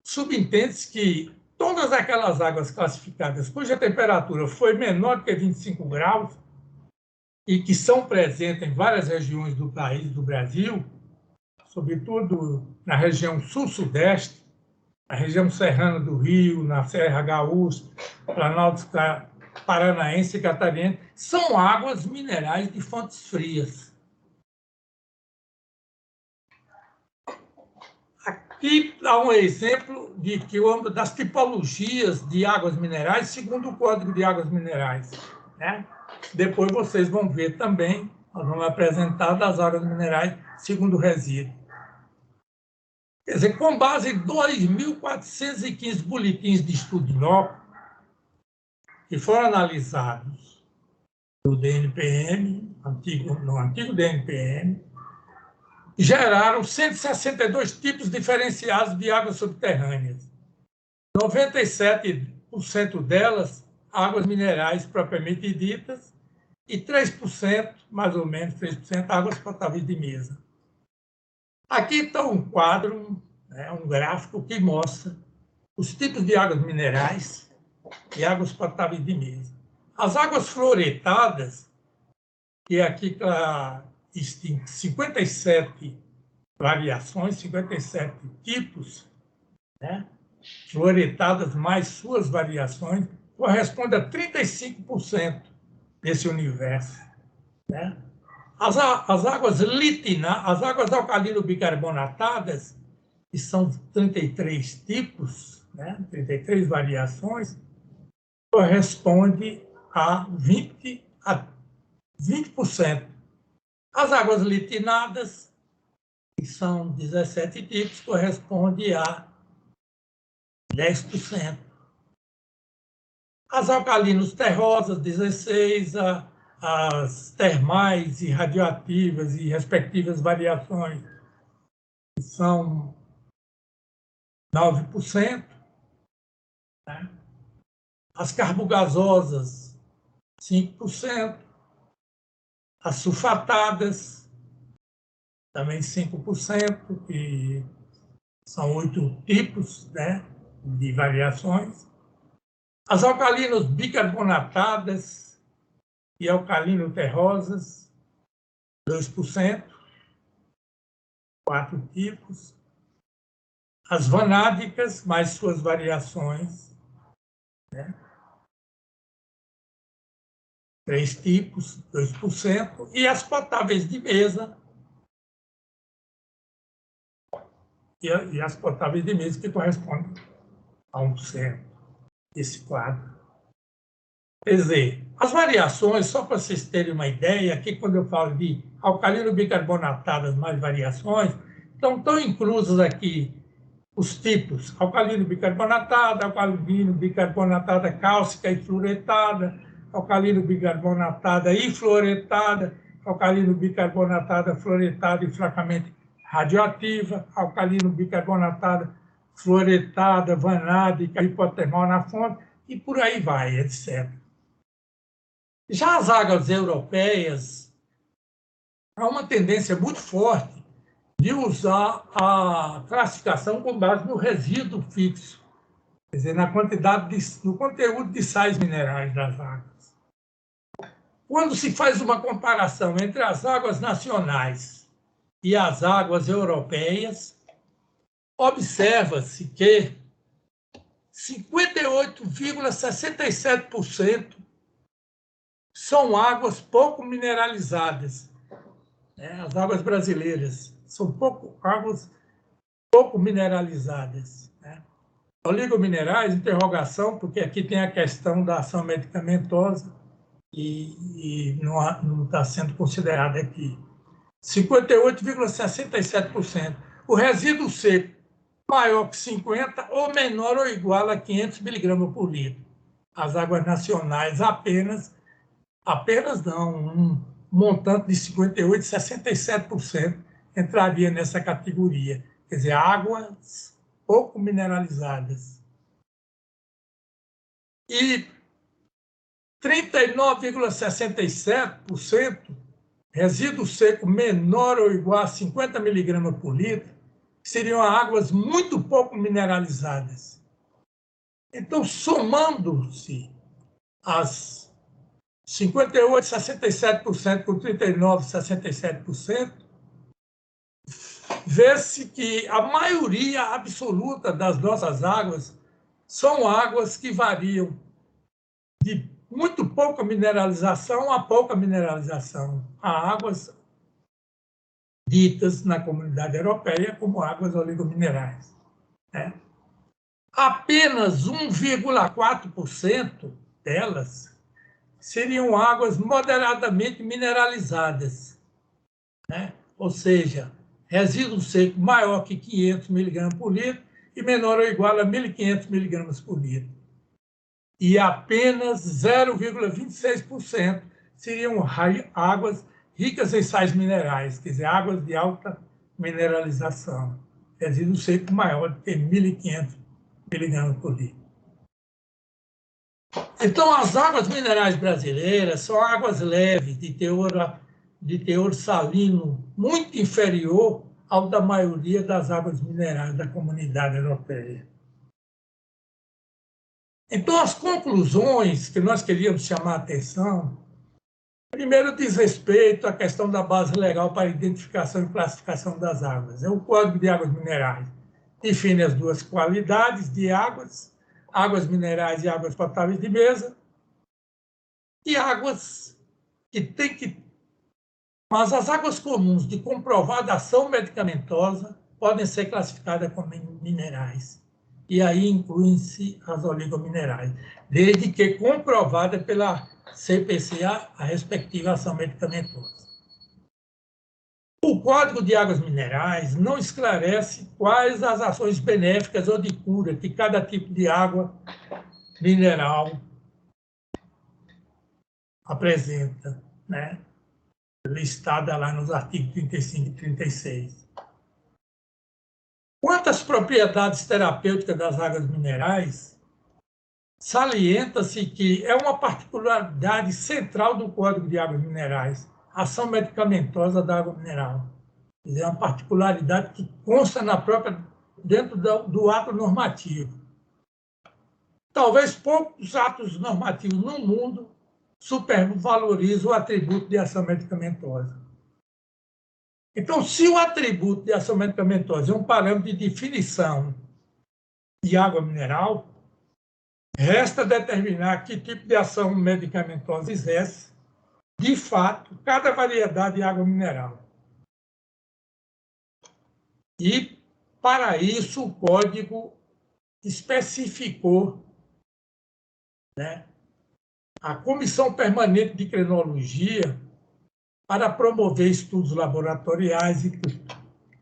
subentende-se que todas aquelas águas classificadas cuja temperatura foi menor do que 25 graus e que são presentes em várias regiões do país, do Brasil, sobretudo na região sul-sudeste, na região serrana do Rio, na Serra Gaúcha, Planalto Paranaense e Catarinense, são águas minerais de fontes frias. Aqui dá um exemplo das tipologias de águas minerais segundo o Código de Águas Minerais, né? Depois vocês vão ver também, nós vamos apresentar das águas minerais segundo o resíduo. Quer dizer, com base em 2.415 boletins de estudo inócuo que foram analisados no DNPM, no antigo DNPM, geraram 162 tipos diferenciados de águas subterrâneas. 97% delas, águas minerais propriamente ditas, e 3%, mais ou menos 3%, águas potáveis de mesa. Aqui está um quadro, um gráfico que mostra os tipos de águas minerais e águas potáveis de mesa. As águas fluoretadas, que aqui existem 57 variações, 57 tipos, né? Fluoretadas mais suas variações, corresponde a 35% desse universo, né? As águas as águas alcalino-bicarbonatadas, que são 33 tipos, né? 33 variações, corresponde a 20%. As águas litinadas, que são 17 tipos, corresponde a 10%. As alcalinos terrosas, 16%, as termais e radioativas e respectivas variações, que são 9%. Né? As carbogasosas, 5%. As sulfatadas, também 5%, que são 8 tipos, né? de variações. As alcalinos bicarbonatadas e alcalino-terrosas, 2%, 4 tipos. As vanádicas, mais suas variações, né? 3 tipos, 2%. E as potáveis de mesa, e as potáveis de mesa que correspondem a 1%, esse quadro. Quer dizer, as variações, só para vocês terem uma ideia, aqui quando eu falo de alcalino bicarbonatadas mais variações, então estão inclusos aqui os tipos alcalino bicarbonatada, alcalino bicarbonatada cálcica e fluoretada, alcalino bicarbonatada e fluoretada, alcalino bicarbonatada fluoretada e fracamente radioativa, alcalino bicarbonatada fluoretada, vanádica, hipotermal na fonte, e por aí vai, etc. Já as águas europeias, há uma tendência muito forte de usar a classificação com base no resíduo fixo, quer dizer, na quantidade no conteúdo de sais minerais das águas. Quando se faz uma comparação entre as águas nacionais e as águas europeias, observa-se que 58,67% são águas pouco mineralizadas. As águas brasileiras são águas pouco mineralizadas. Oligominerais, interrogação, porque aqui tem a questão da ação medicamentosa e não está sendo considerada aqui. 58,67%. O resíduo seco maior que 50 ou menor ou igual a 500 miligramas por litro. As águas nacionais apenas não, um montante de 58,67% entraria nessa categoria. Quer dizer, águas pouco mineralizadas. E 39,67% resíduo seco menor ou igual a 50 miligramas por litro, seriam águas muito pouco mineralizadas. Então, somando-se as 58,67% com 39,67%, vê-se que a maioria absoluta das nossas águas são águas que variam de muito pouca mineralização a pouca mineralização. Há águas ditas na comunidade europeia como águas oligominerais. Apenas 1,4% delas seriam águas moderadamente mineralizadas, ou seja, resíduo seco maior que 500 miligramas por litro e menor ou igual a 1.500 miligramas por litro. E apenas 0,26% seriam águas ricas em sais minerais, quer dizer, águas de alta mineralização. Resíduo seco maior que 1.500 miligramas por litro. Então, as águas minerais brasileiras são águas leves, de teor salino muito inferior ao da maioria das águas minerais da comunidade europeia. Então, as conclusões que nós queríamos chamar a atenção, primeiro diz respeito à questão da base legal para identificação e classificação das águas. O Código de Águas Minerais define as duas qualidades de águas minerais e águas potáveis de mesa, e águas que tem que... Mas as águas comuns de comprovada ação medicamentosa podem ser classificadas como minerais. E aí incluem-se as oligominerais, desde que comprovada pela CPCA a respectiva ação medicamentosa. O Código de Águas Minerais não esclarece quais as ações benéficas ou de cura que cada tipo de água mineral apresenta, listada lá nos artigos 35 e 36. Quanto às propriedades terapêuticas das águas minerais, salienta-se que é uma particularidade central do Código de Águas Minerais, a ação medicamentosa da água mineral. É uma particularidade que consta dentro do ato normativo. talvez poucos atos normativos no mundo supervalorizam o atributo de ação medicamentosa. Então, se o atributo de ação medicamentosa é um parâmetro de definição de água mineral, resta determinar que tipo de ação medicamentosa exerce, de fato, cada variedade de água mineral. E, para isso, o Código especificou, né, a Comissão Permanente de Crenologia para promover estudos laboratoriais e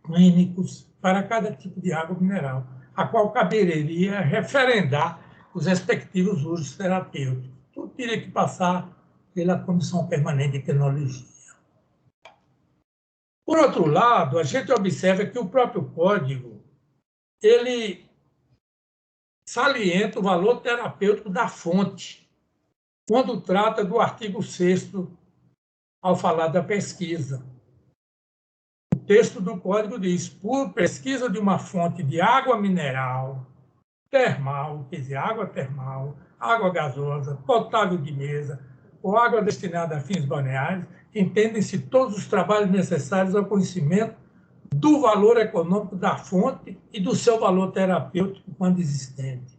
clínicos para cada tipo de água mineral, a qual caberia referendar os respectivos usos terapêuticos. Tudo teria que passar pela Comissão Permanente de Crenologia. Por outro lado, a gente observa que o próprio Código, ele salienta o valor terapêutico da fonte, quando trata do artigo 6º, ao falar da pesquisa. O texto do Código diz: por pesquisa de uma fonte de água mineral, termal, quer dizer, água termal, água gasosa, potável de mesa ou água destinada a fins balneares, entendem-se todos os trabalhos necessários ao conhecimento do valor econômico da fonte e do seu valor terapêutico quando existente.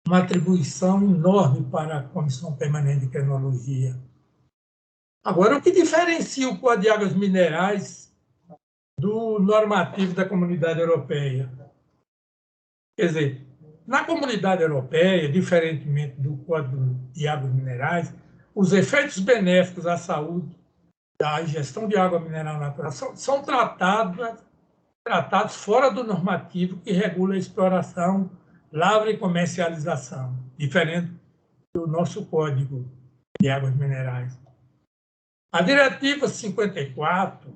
Uma atribuição enorme para a Comissão Permanente de Crenologia. Agora, o que diferencia o Código de Águas Minerais do normativo da Comunidade Europeia? Quer dizer, na Comunidade Europeia, diferentemente do Código de Águas Minerais, os efeitos benéficos à saúde da ingestão de água mineral natural são tratados fora do normativo que regula a exploração, lavra e comercialização, diferente do nosso Código de Águas Minerais. A Diretiva 54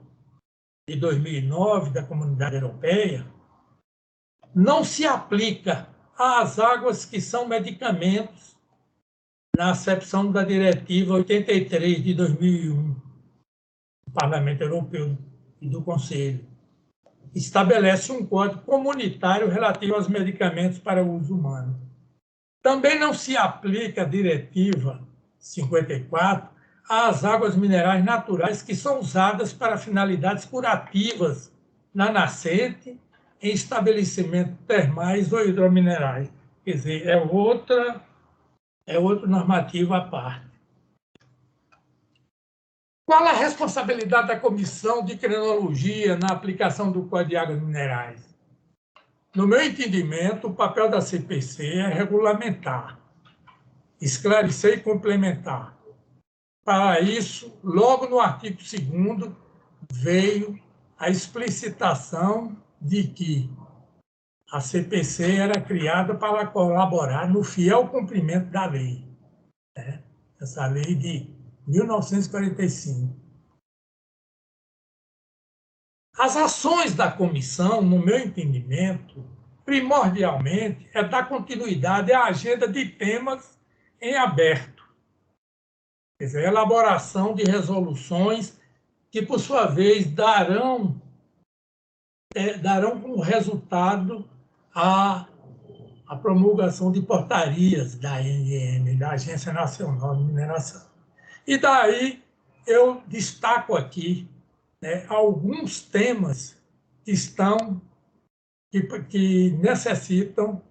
de 2009 da Comunidade Europeia não se aplica às águas que são medicamentos na acepção da Diretiva 83 de 2001 do Parlamento Europeu e do Conselho. Estabelece um código comunitário relativo aos medicamentos para uso humano. Também não se aplica a Diretiva 54 às águas minerais naturais que são usadas para finalidades curativas na nascente, em estabelecimentos termais ou hidrominerais. Quer dizer, é outro normativo à parte. Qual a responsabilidade da Comissão de Crenologia na aplicação do Código de Águas Minerais? No meu entendimento, o papel da CPC é regulamentar, esclarecer e complementar. Para isso, logo no artigo 2º, veio a explicitação de que a CPC era criada para colaborar no fiel cumprimento da lei, né? Essa lei de 1945. As ações da comissão, no meu entendimento, primordialmente, é dar continuidade à agenda de temas em aberto. Quer dizer, a elaboração de resoluções que, por sua vez, darão como resultado a promulgação de portarias da ANM, da Agência Nacional de Mineração. E daí eu destaco aqui, né, alguns temas que necessitam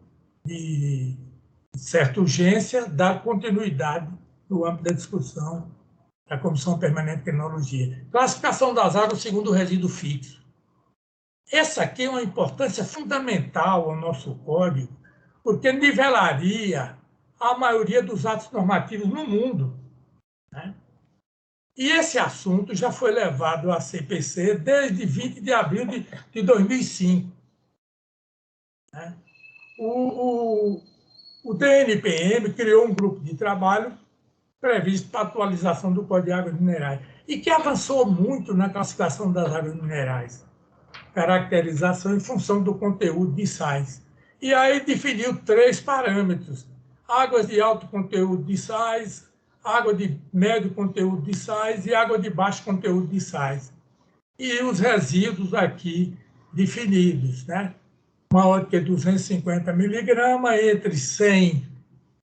de certa urgência dar continuidade no âmbito da discussão da Comissão Permanente de Crenologia. Classificação das águas segundo o resíduo fixo. Essa aqui é uma importância fundamental ao nosso código, porque nivelaria a maioria dos atos normativos no mundo, né? E esse assunto já foi levado à CPC desde 20 de abril de 2005. Né? O DNPM criou um grupo de trabalho previsto para a atualização do Código de Águas Minerais e que avançou muito na classificação das águas minerais, caracterização em função do conteúdo de sais. E aí definiu 3 parâmetros: águas de alto conteúdo de sais, água de médio conteúdo de sais e água de baixo conteúdo de sais. E os resíduos aqui definidos, né? maior que 250 miligramas, entre 100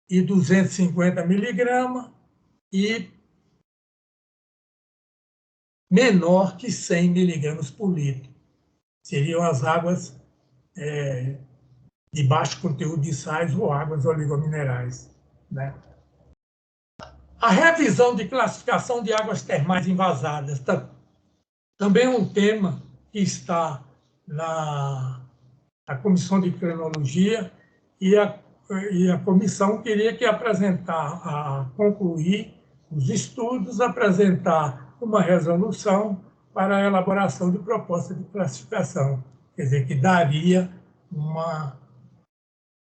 e 250 miligramas, e menor que 100 miligramas por litro. Seriam as águas de baixo conteúdo de sais ou águas oligominerais, né? A revisão de classificação de águas termais envasadas também é um tema que está na Comissão de Crinologia, e a comissão queria concluir os estudos, apresentar uma resolução para a elaboração de proposta de classificação, quer dizer, que daria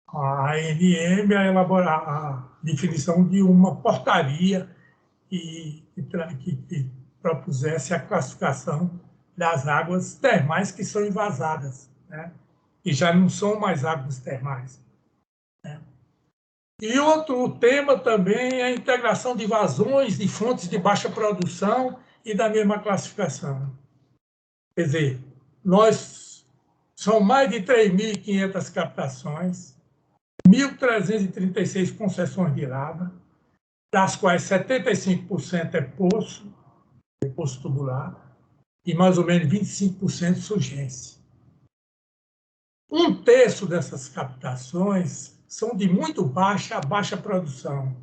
a ANM a elaborar a definição de uma portaria que propusesse a classificação das águas termais que são envasadas, né? E já não são mais águas termais, né? E outro tema também é a integração de vazões de fontes de baixa produção e da mesma classificação. Quer dizer, são mais de 3.500 captações, 1.336 concessões de lava, das quais 75% é poço tubular, e mais ou menos 25% surgência. Um terço dessas captações são de muito baixa a baixa produção.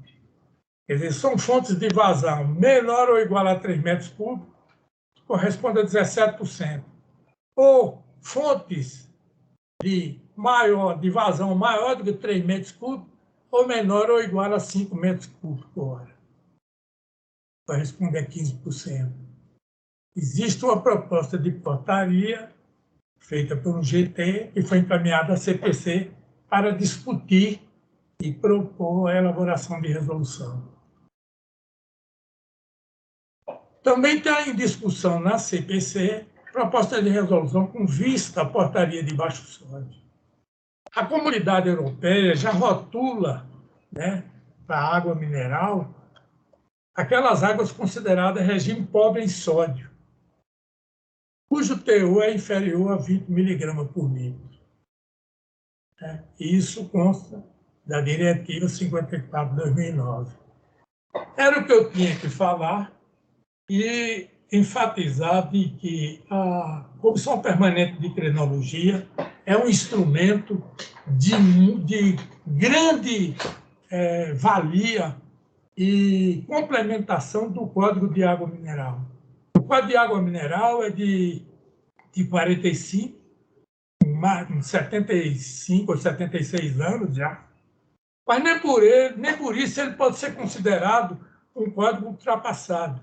Quer dizer, são fontes de vazão menor ou igual a 3 metros cúbicos, que corresponde a 17%. Ou fontes de vazão maior do que 3 metros cúbicos, ou menor ou igual a 5 metros cúbicos por hora. Corresponde a 15%. Existe uma proposta de portaria feita por um GT, que foi encaminhada à CPC para discutir e propor a elaboração de resolução. Também está em discussão na CPC proposta de resolução com vista à portaria de baixo sódio. A Comunidade Europeia já rotula, né, para a água mineral aquelas águas consideradas regime pobre em sódio, cujo teor é inferior a 20 miligramas por litro. Isso consta da Diretiva 54/2009. Era o que eu tinha que falar e enfatizar de que a Comissão Permanente de Crinologia é um instrumento de grande valia e complementação do Código de Água Mineral. O Código de Água Mineral é de 45, 75 ou 76 anos já, mas nem por isso ele pode ser considerado um código ultrapassado.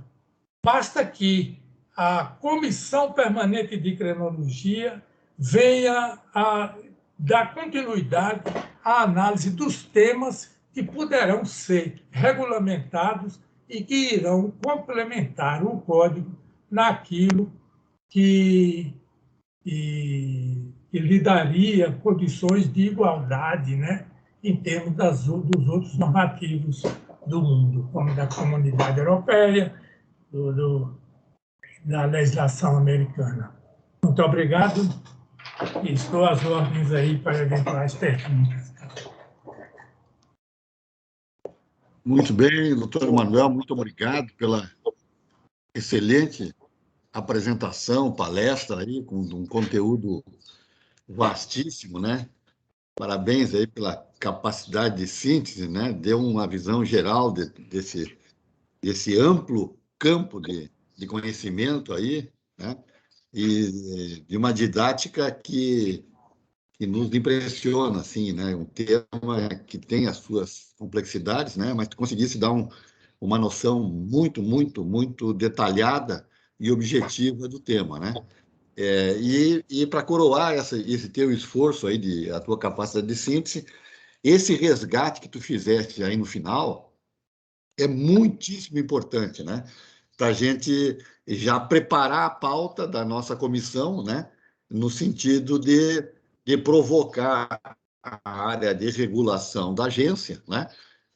Basta que a Comissão Permanente de Crinologia venha a dar continuidade à análise dos temas que poderão ser regulamentados e que irão complementar o código naquilo que lhe daria condições de igualdade, né, em termos dos outros normativos do mundo, como da Comunidade Europeia, da legislação americana. Muito obrigado e estou às ordens aí para eventuais perguntas. Muito bem, doutor Manuel, muito obrigado pela excelente apresentação, palestra aí, com um conteúdo vastíssimo, né? Parabéns aí pela capacidade de síntese, né? Deu uma visão geral desse amplo campo de conhecimento aí, né? E de uma didática que nos impressiona, assim, né? Um tema que tem as suas complexidades, né? Mas tu conseguisse dar uma noção muito, muito, muito detalhada e objetiva do tema, né? E para coroar esse teu esforço aí, a tua capacidade de síntese, esse resgate que tu fizeste aí no final é muitíssimo importante, né? Para a gente já preparar a pauta da nossa comissão, né? No sentido de provocar a área de regulação da agência, né?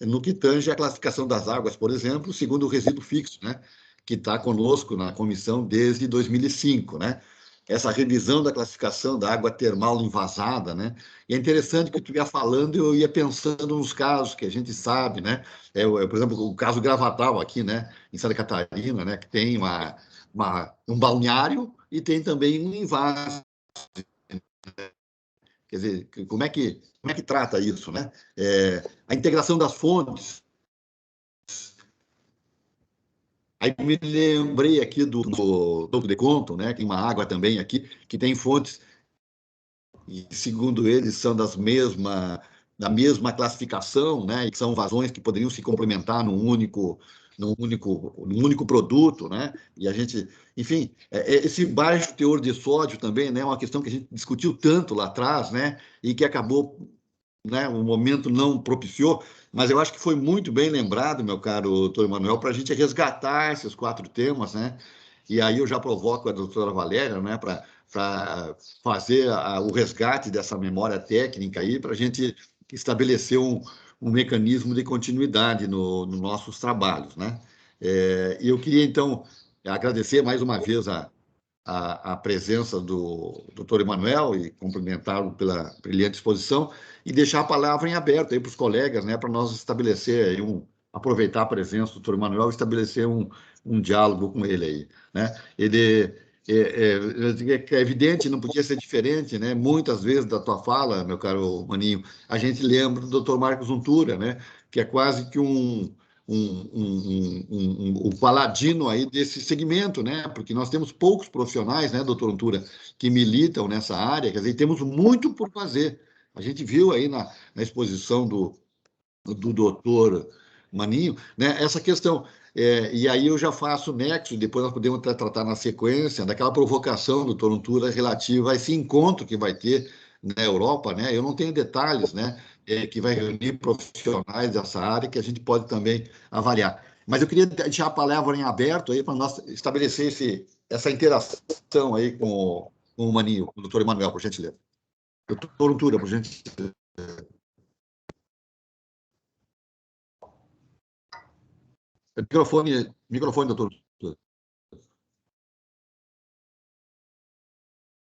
No que tange a classificação das águas, por exemplo, segundo o resíduo fixo, né? Que está conosco na comissão desde 2005, né? essa revisão da classificação da água termal envasada, né? E é interessante que tu ia falando, eu ia pensando nos casos que a gente sabe, né? Por exemplo, o caso Gravatal aqui, né? Em Santa Catarina, né? Que tem um balneário e tem também um invase. Quer dizer, como é que trata isso, né? A integração das fontes. Aí me lembrei aqui do de Conto, né? Tem uma água também aqui que tem fontes e, segundo eles, são da mesma classificação, né? E que são vazões que poderiam se complementar num único produto, né? E a gente, enfim, esse baixo teor de sódio também, né? É uma questão que a gente discutiu tanto lá atrás, né? E que acabou, né? O momento não propiciou, mas eu acho que foi muito bem lembrado, meu caro doutor Emanuel, para a gente resgatar esses 4 temas, né? E aí eu já provoco a doutora Valéria, né? Para fazer o resgate dessa memória técnica aí, para a gente estabelecer um mecanismo de continuidade nos nossos trabalhos, né? E eu queria, então, agradecer mais uma vez a presença do doutor Emanuel e cumprimentá-lo pela brilhante exposição e deixar a palavra em aberto aí para os colegas, né? Para nós estabelecer aí aproveitar a presença do doutor Emanuel e estabelecer um diálogo com ele aí, né? Ele é evidente, não podia ser diferente, né? Muitas vezes da tua fala, meu caro Maninho, a gente lembra do Dr. Marcos Untura, né? Que é quase que o paladino aí desse segmento, né? Porque nós temos poucos profissionais, né, doutor Untura, que militam nessa área, quer dizer, temos muito por fazer. A gente viu aí na exposição do doutor Maninho, né, essa questão. E aí eu já faço o nexo, depois nós podemos tratar na sequência daquela provocação do doutor Untura relativa a esse encontro que vai ter na Europa, né? Eu não tenho detalhes, né? Que vai reunir profissionais dessa área que a gente pode também avaliar. Mas eu queria deixar a palavra em aberto aí para nós estabelecer essa interação aí com o Maninho, com o doutor Emanuel, por gentileza. Doutor Untura, por gentileza. Microfone, doutor.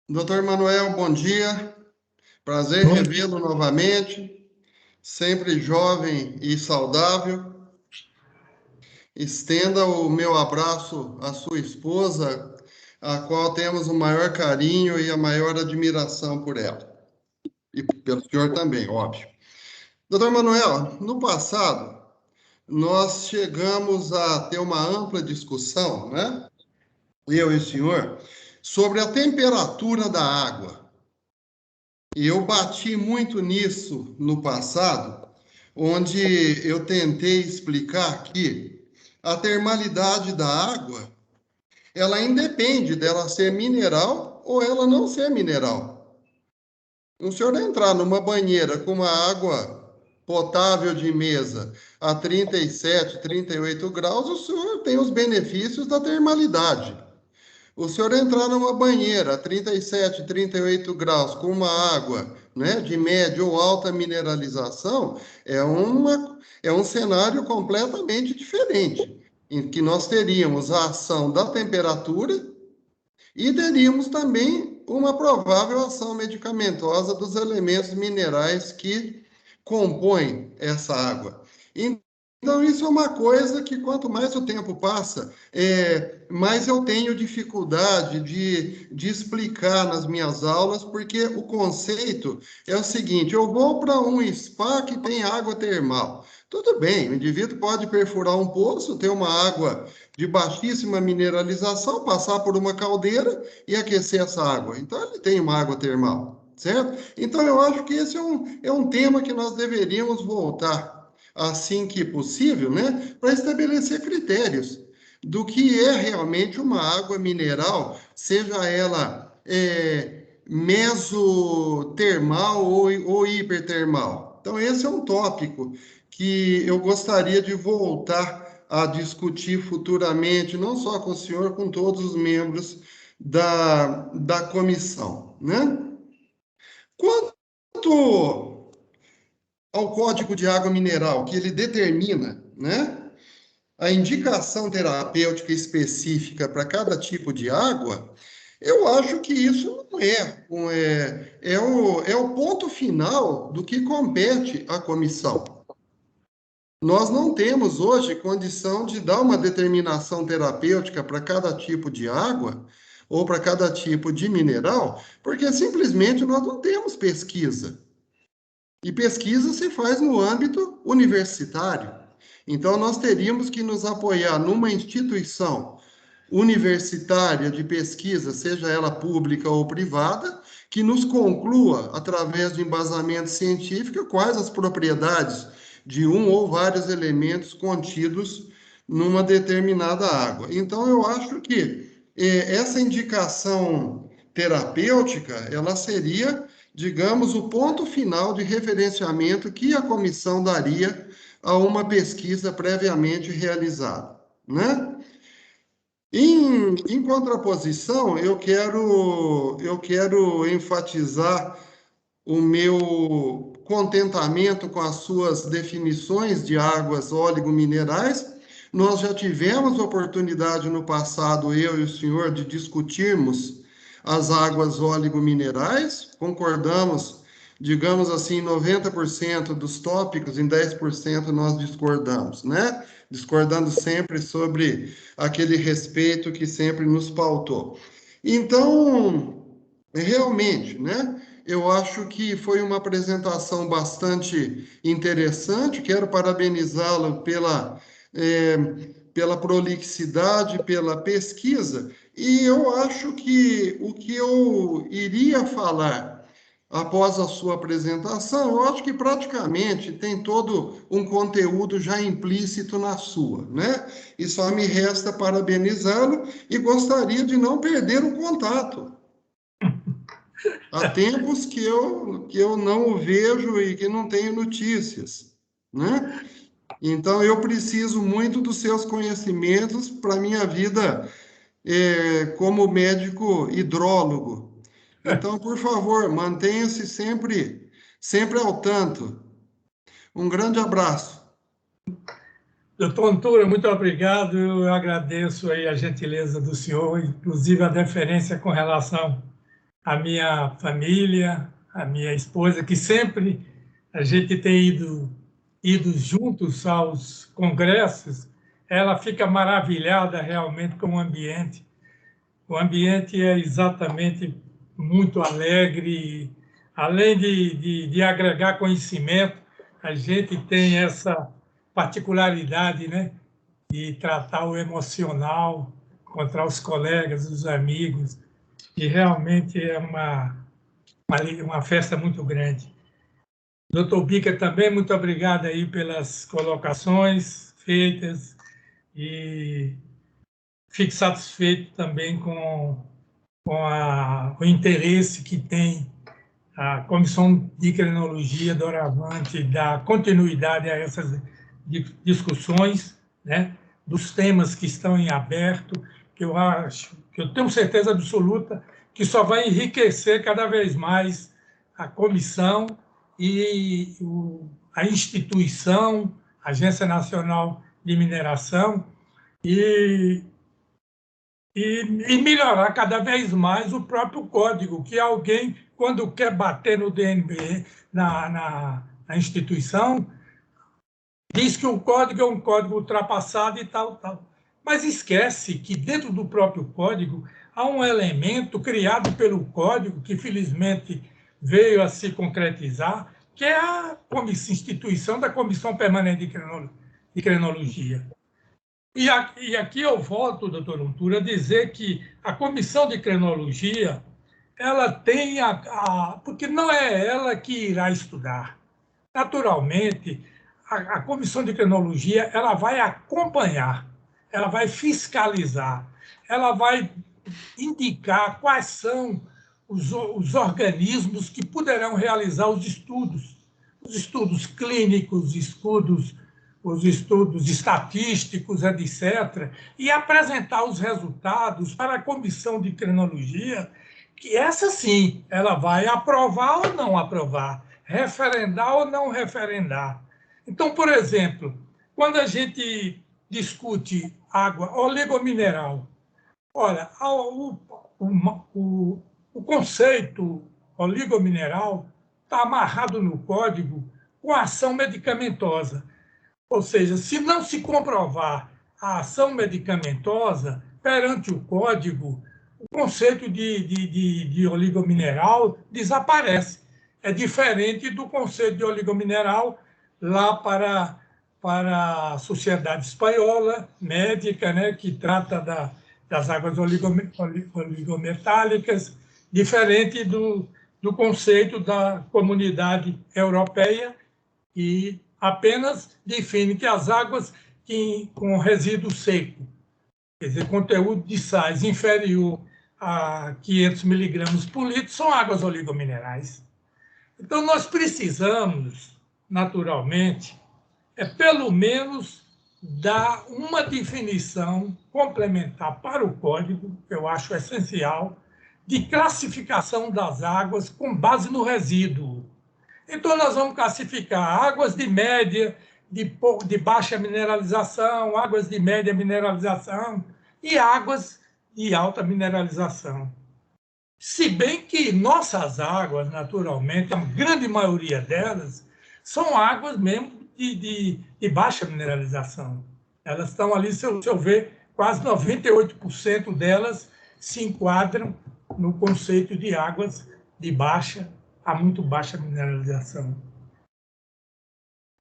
Doutor Manuel, bom dia. Prazer revê-lo novamente. Sempre jovem e saudável. Estenda o meu abraço à sua esposa, a qual temos o maior carinho e a maior admiração por ela. E pelo senhor também, óbvio. Doutor Manuel, no passado, nós chegamos a ter uma ampla discussão, né? Eu e o senhor, sobre a temperatura da água. E eu bati muito nisso no passado, onde eu tentei explicar que a termalidade da água, ela independe dela ser mineral ou ela não ser mineral. O senhor entrar numa banheira com uma água potável de mesa a 37, 38 graus, o senhor tem os benefícios da termalidade. O senhor entrar numa banheira a 37, 38 graus com uma água, né, de média ou alta mineralização, é um cenário completamente diferente, em que nós teríamos a ação da temperatura e teríamos também uma provável ação medicamentosa dos elementos minerais que compõem essa água. Então, isso é uma coisa que, quanto mais o tempo passa, mais eu tenho dificuldade de explicar nas minhas aulas, porque o conceito é o seguinte: eu vou para um spa que tem água termal. Tudo bem, o indivíduo pode perfurar um poço, ter uma água de baixíssima mineralização, passar por uma caldeira e aquecer essa água. Então, ele tem uma água termal, certo? Então, eu acho que esse é um tema que nós deveríamos voltar assim que possível, né, para estabelecer critérios do que é realmente uma água mineral, seja ela mesotermal ou hipertermal. Então, esse é um tópico que eu gostaria de voltar a discutir futuramente, não só com o senhor, com todos os membros da comissão, né? Quanto ao Código de Água Mineral, que ele determina, né, a indicação terapêutica específica para cada tipo de água, Eu acho que isso não é o ponto final do que compete à comissão. Nós não temos hoje condição de dar uma determinação terapêutica para cada tipo de água ou para cada tipo de mineral, porque simplesmente nós não temos pesquisa. E pesquisa se faz no âmbito universitário. Então, nós teríamos que nos apoiar numa instituição universitária de pesquisa, seja ela pública ou privada, que nos conclua, através de embasamento científico, quais as propriedades de um ou vários elementos contidos numa determinada água. Então, eu acho que essa indicação terapêutica, ela seria, digamos, o ponto final de referenciamento que a comissão daria a uma pesquisa previamente realizada, né? Em contraposição, eu quero enfatizar o meu contentamento com as suas definições de águas óleo-minerais. Nós já tivemos oportunidade no passado, eu e o senhor, de discutirmos as águas óleo-minerais, concordamos, digamos assim, 90% dos tópicos, em 10% nós discordamos, né? Discordando sempre sobre aquele respeito que sempre nos pautou. Então, realmente, né? Eu acho que foi uma apresentação bastante interessante. Quero parabenizá-lo pela prolixidade, pela pesquisa. E eu acho que o que eu iria falar após a sua apresentação, eu acho que praticamente tem todo um conteúdo já implícito na sua, né? E só me resta parabenizá-lo e gostaria de não perder o contato. Há tempos que eu não o vejo e que não tenho notícias, né? Então, eu preciso muito dos seus conhecimentos para a minha vida como médico hidrólogo. Então, por favor, mantenha-se sempre ao tanto. Um grande abraço. Doutor Antura, muito obrigado. Eu agradeço aí a gentileza do senhor, inclusive a deferência com relação à minha família, à minha esposa, que sempre a gente tem ido juntos aos congressos. Ela fica maravilhada realmente com o ambiente. O ambiente é exatamente muito alegre. Além de agregar conhecimento, a gente tem essa particularidade, né, de tratar o emocional, encontrar os colegas, os amigos, e realmente é uma festa muito grande. Doutor Bica, também muito obrigado aí pelas colocações feitas e fico satisfeito também com o interesse que tem a Comissão de Crenologia doravante dar continuidade a essas discussões, né, dos temas que estão em aberto, que eu tenho certeza absoluta que só vai enriquecer cada vez mais a comissão e a instituição, a Agência Nacional de Mineração, e melhorar cada vez mais o próprio código, que alguém, quando quer bater no DNB, na instituição, diz que o código é um código ultrapassado e tal. Mas esquece que dentro do próprio código há um elemento criado pelo código, que felizmente veio a se concretizar, que é a instituição da Comissão Permanente de Crenologia. E aqui eu volto, doutor Antura, a dizer que a Comissão de Crenologia, ela tem porque não é ela que irá estudar. Naturalmente, a Comissão de Crenologia, ela vai acompanhar, ela vai fiscalizar, ela vai indicar quais são os organismos que poderão realizar os estudos clínicos, os estudos estatísticos, etc., e apresentar os resultados para a Comissão de Crenologia, que essa sim, ela vai aprovar ou não aprovar, referendar ou não referendar. Então, por exemplo, quando a gente discute água oligomineral, Olha, o conceito oligomineral está amarrado no código com a ação medicamentosa. Ou seja, se não se comprovar a ação medicamentosa perante o código, o conceito de oligomineral desaparece. É diferente do conceito de oligomineral lá para a Sociedade Espanhola Médica, né, que trata das águas oligometálicas, diferente do conceito da Comunidade Europeia, que apenas define que as águas com resíduo seco, quer dizer, conteúdo de sais inferior a 500 miligramas por litro, são águas oligominerais. Então, nós precisamos, naturalmente, pelo menos dar uma definição complementar para o código, que eu acho essencial, de classificação das águas com base no resíduo. Então, nós vamos classificar águas de média, de baixa mineralização, águas de média mineralização e águas de alta mineralização. Se bem que nossas águas, naturalmente, a grande maioria delas, são águas mesmo de baixa mineralização. Elas estão ali, se eu ver, quase 98% delas se enquadram no conceito de águas de baixa a muito baixa mineralização.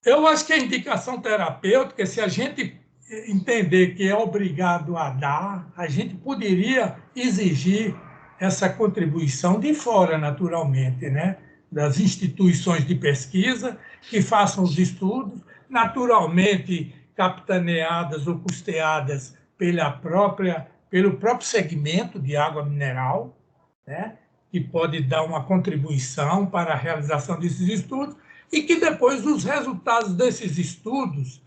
Eu acho que a indicação terapêutica, se a gente entender que é obrigado a dar, a gente poderia exigir essa contribuição de fora, naturalmente, né? Das instituições de pesquisa que façam os estudos, naturalmente capitaneadas ou custeadas pelo próprio segmento de água mineral, né? Que pode dar uma contribuição para a realização desses estudos, e que depois os resultados desses estudos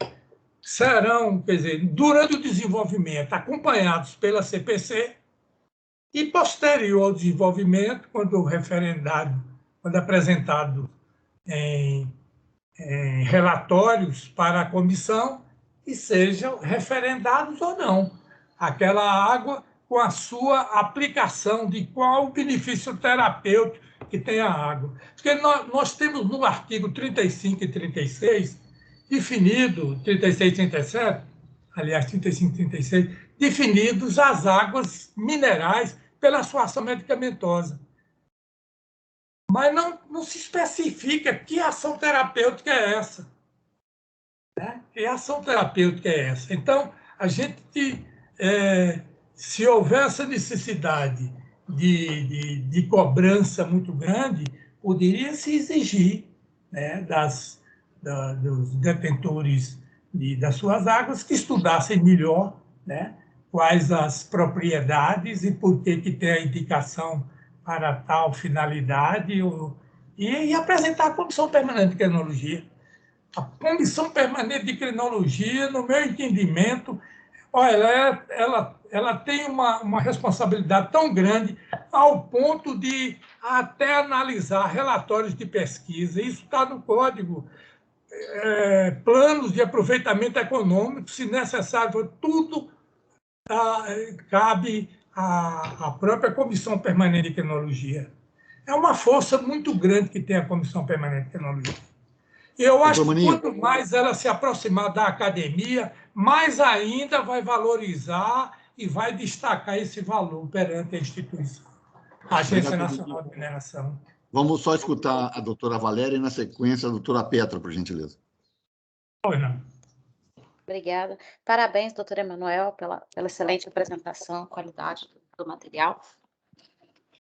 serão, quer dizer, durante o desenvolvimento, acompanhados pela CPC, e posterior ao desenvolvimento, quando referendado, quando apresentado em relatórios para a comissão, e sejam referendados ou não. Aquela água com a sua aplicação de qual o benefício terapêutico que tem a água. Porque nós temos no artigo 35 e 36, definido, 36 e 37, aliás, 35 e 36, definidos as águas minerais pela sua ação medicamentosa. Mas não se especifica que ação terapêutica é essa. Né? Que ação terapêutica é essa? Então, a gente, se houver essa necessidade de cobrança muito grande, poderia se exigir, né, dos detentores das suas águas que estudassem melhor, né, quais as propriedades e por que tem a indicação para tal finalidade, e apresentar a Comissão Permanente de Crinologia. A Comissão Permanente de Crinologia, no meu entendimento, olha, ela tem uma responsabilidade tão grande ao ponto de até analisar relatórios de pesquisa. Isso está no código. Planos de aproveitamento econômico, se necessário, tudo cabe à própria Comissão Permanente de Tecnologia. É uma força muito grande que tem a Comissão Permanente de Tecnologia. E eu acho que quanto mais ela se aproximar da academia, mais ainda vai valorizar e vai destacar esse valor perante a instituição, a Agência Nacional de Mineração. Vamos só escutar a doutora Valéria e, na sequência, a doutora Petra, por gentileza. Pois não. Obrigada. Parabéns, doutor Emanuel, pela excelente apresentação, qualidade do material.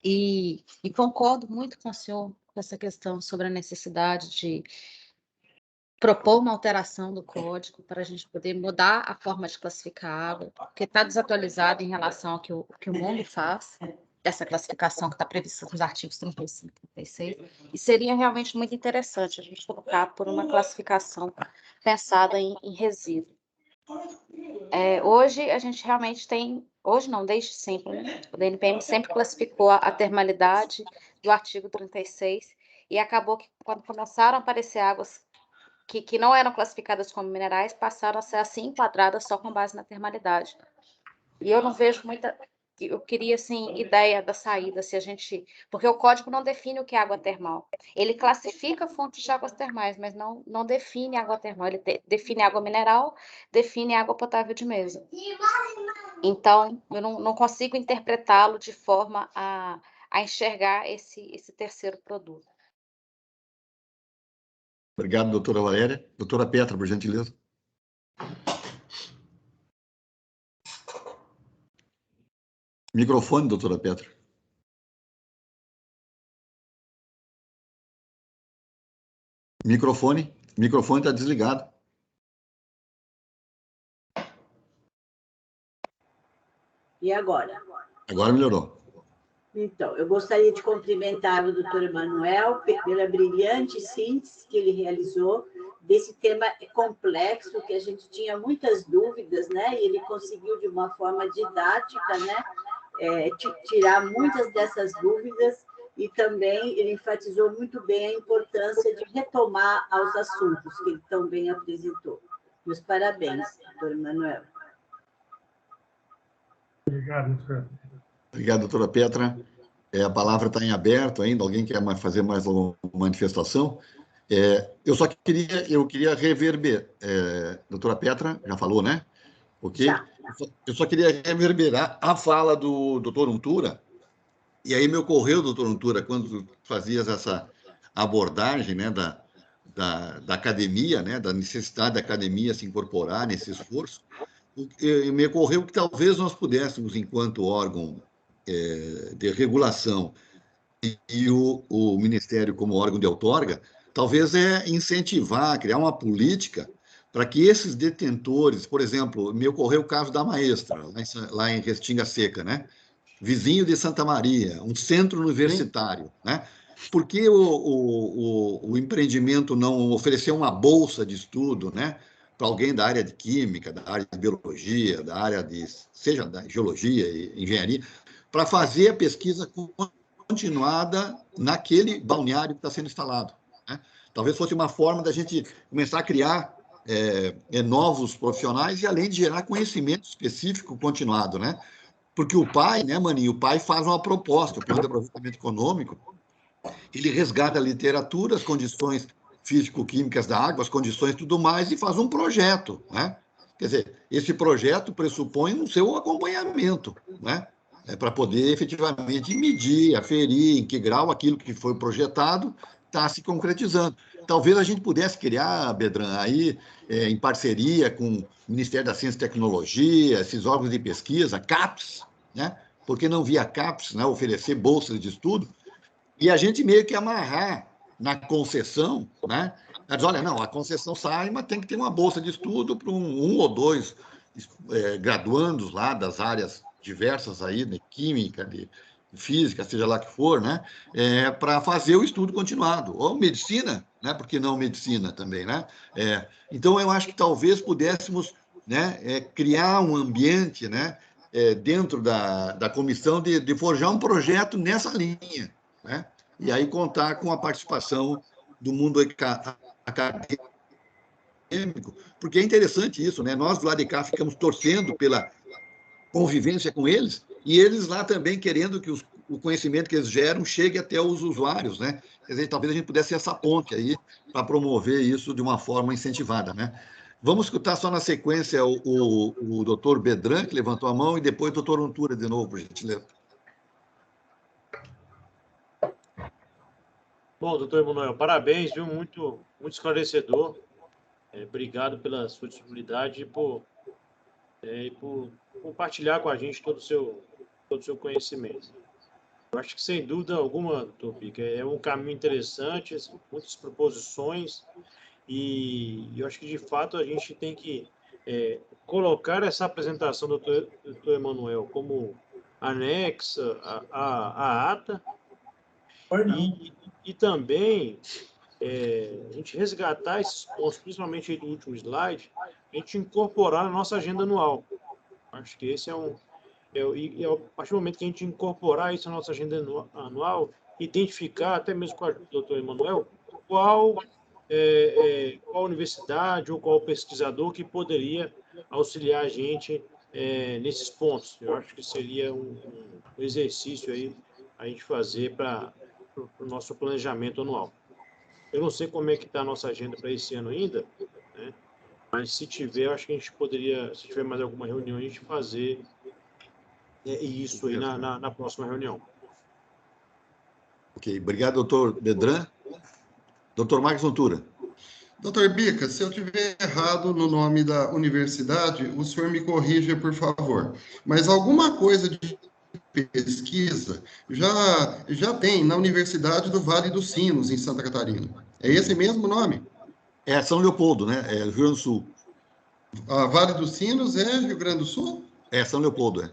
E concordo muito com o senhor com essa questão sobre a necessidade de propor uma alteração do código para a gente poder mudar a forma de classificar a água, porque está desatualizado em relação ao que o mundo faz, essa classificação que está prevista nos artigos 35 e 36, e seria realmente muito interessante a gente colocar por uma classificação pensada em resíduo. Hoje a gente realmente tem, hoje não, desde sempre, né? O DNPM sempre classificou a termalidade do artigo 36 e acabou que quando começaram a aparecer águas que não eram classificadas como minerais, passaram a ser assim enquadradas só com base na termalidade. E eu não vejo muita... eu queria, assim, ideia da saída, se a gente... Porque o código não define o que é água termal. Ele classifica fontes de águas termais, mas não define água termal. Ele define água mineral, define água potável de mesa. Então, eu não consigo interpretá-lo de forma a enxergar esse terceiro produto. Obrigado, doutora Valéria. Doutora Petra, por gentileza. Microfone, doutora Petra. Microfone está desligado. E agora? Agora melhorou. Então, eu gostaria de cumprimentar o doutor Emanuel pela brilhante síntese que ele realizou desse tema complexo, que a gente tinha muitas dúvidas, né? E ele conseguiu, de uma forma didática, né, tirar muitas dessas dúvidas, e também ele enfatizou muito bem a importância de retomar aos assuntos que ele tão bem apresentou. Meus parabéns, doutor Emanuel. Obrigado, doutor. Obrigado, doutora Petra. A palavra está em aberto ainda. Alguém quer fazer mais uma manifestação? Eu queria reverberar. Doutora Petra já falou, né? Ok? Eu só queria reverberar a fala do doutor Untura. E aí me ocorreu, doutor Untura, quando fazias essa abordagem, né, da academia, né, da necessidade da academia se incorporar nesse esforço, me ocorreu que talvez nós pudéssemos, enquanto órgão de regulação e o Ministério como órgão de outorga, talvez incentivar, criar uma política para que esses detentores, por exemplo, me ocorreu o caso da Maestra, lá em Restinga Seca, né? Vizinho de Santa Maria, um centro universitário, né? Por que o empreendimento não ofereceu uma bolsa de estudo, né, para alguém da área de química, da área de biologia, da área seja da geologia e engenharia, para fazer a pesquisa continuada naquele balneário que está sendo instalado, né? Talvez fosse uma forma da gente começar a criar novos profissionais e, além de gerar conhecimento específico continuado, né? Porque o pai, né, Maninho, o pai faz uma proposta, o plano de aproveitamento econômico, ele resgata a literatura, as condições físico-químicas da água, as condições e tudo mais, e faz um projeto, né? Quer dizer, esse projeto pressupõe um seu acompanhamento, né? Para poder efetivamente medir, aferir em que grau aquilo que foi projetado está se concretizando. Talvez a gente pudesse criar, Bedran, aí, em parceria com o Ministério da Ciência e Tecnologia, esses órgãos de pesquisa, CAPES, né? Por que não via CAPES, né, oferecer bolsas de estudo, e a gente meio que amarrar na concessão, né? Mas olha, não, a concessão sai, mas tem que ter uma bolsa de estudo para um ou dois graduandos lá das áreas diversas aí, de química, de física, seja lá que for, né? Para fazer o estudo continuado. Ou medicina, né? Por que não medicina também, né? Então, eu acho que talvez pudéssemos, né, criar um ambiente, né, dentro da comissão de forjar um projeto nessa linha, né? E aí contar com a participação do mundo acadêmico, porque é interessante isso, né? Nós do lado de cá ficamos torcendo pela convivência com eles, e eles lá também querendo que o conhecimento que eles geram chegue até os usuários, né? Quer dizer, talvez a gente pudesse ser essa ponte aí para promover isso de uma forma incentivada, né? Vamos escutar só na sequência o doutor Bedran, que levantou a mão, e depois o doutor Untura de novo, por gentileza. Bom, doutor Emanuel, parabéns, viu? Muito esclarecedor. Obrigado pela sua disponibilidade e por compartilhar com a gente todo o seu conhecimento. Eu acho que, sem dúvida alguma, doutor Pica, é um caminho interessante, muitas proposições, e eu acho que, de fato, a gente tem que colocar essa apresentação do doutor Emanuel como anexa à ata, e também a gente resgatar esses pontos, principalmente aí do último slide, a gente incorporar na nossa agenda anual. Acho que esse e a partir do momento que a gente incorporar isso na nossa agenda anual, identificar, até mesmo com o doutor Emanuel, qual universidade ou qual pesquisador que poderia auxiliar a gente nesses pontos. Eu acho que seria um exercício aí a gente fazer para o nosso planejamento anual. Eu não sei como é que está a nossa agenda para esse ano ainda, né? Mas se tiver, eu acho que a gente poderia, se tiver mais alguma reunião, a gente fazer isso aí na próxima reunião. Ok, obrigado, doutor Bedran. Doutor Marcos Ventura. Doutor Bica, se eu tiver errado no nome da universidade, o senhor me corrija, por favor. Mas alguma coisa de pesquisa já tem na Universidade do Vale dos Sinos, em Santa Catarina. É esse mesmo nome? É São Leopoldo, né? É Rio Grande do Sul. Vale dos Sinos é Rio Grande do Sul? É São Leopoldo, é.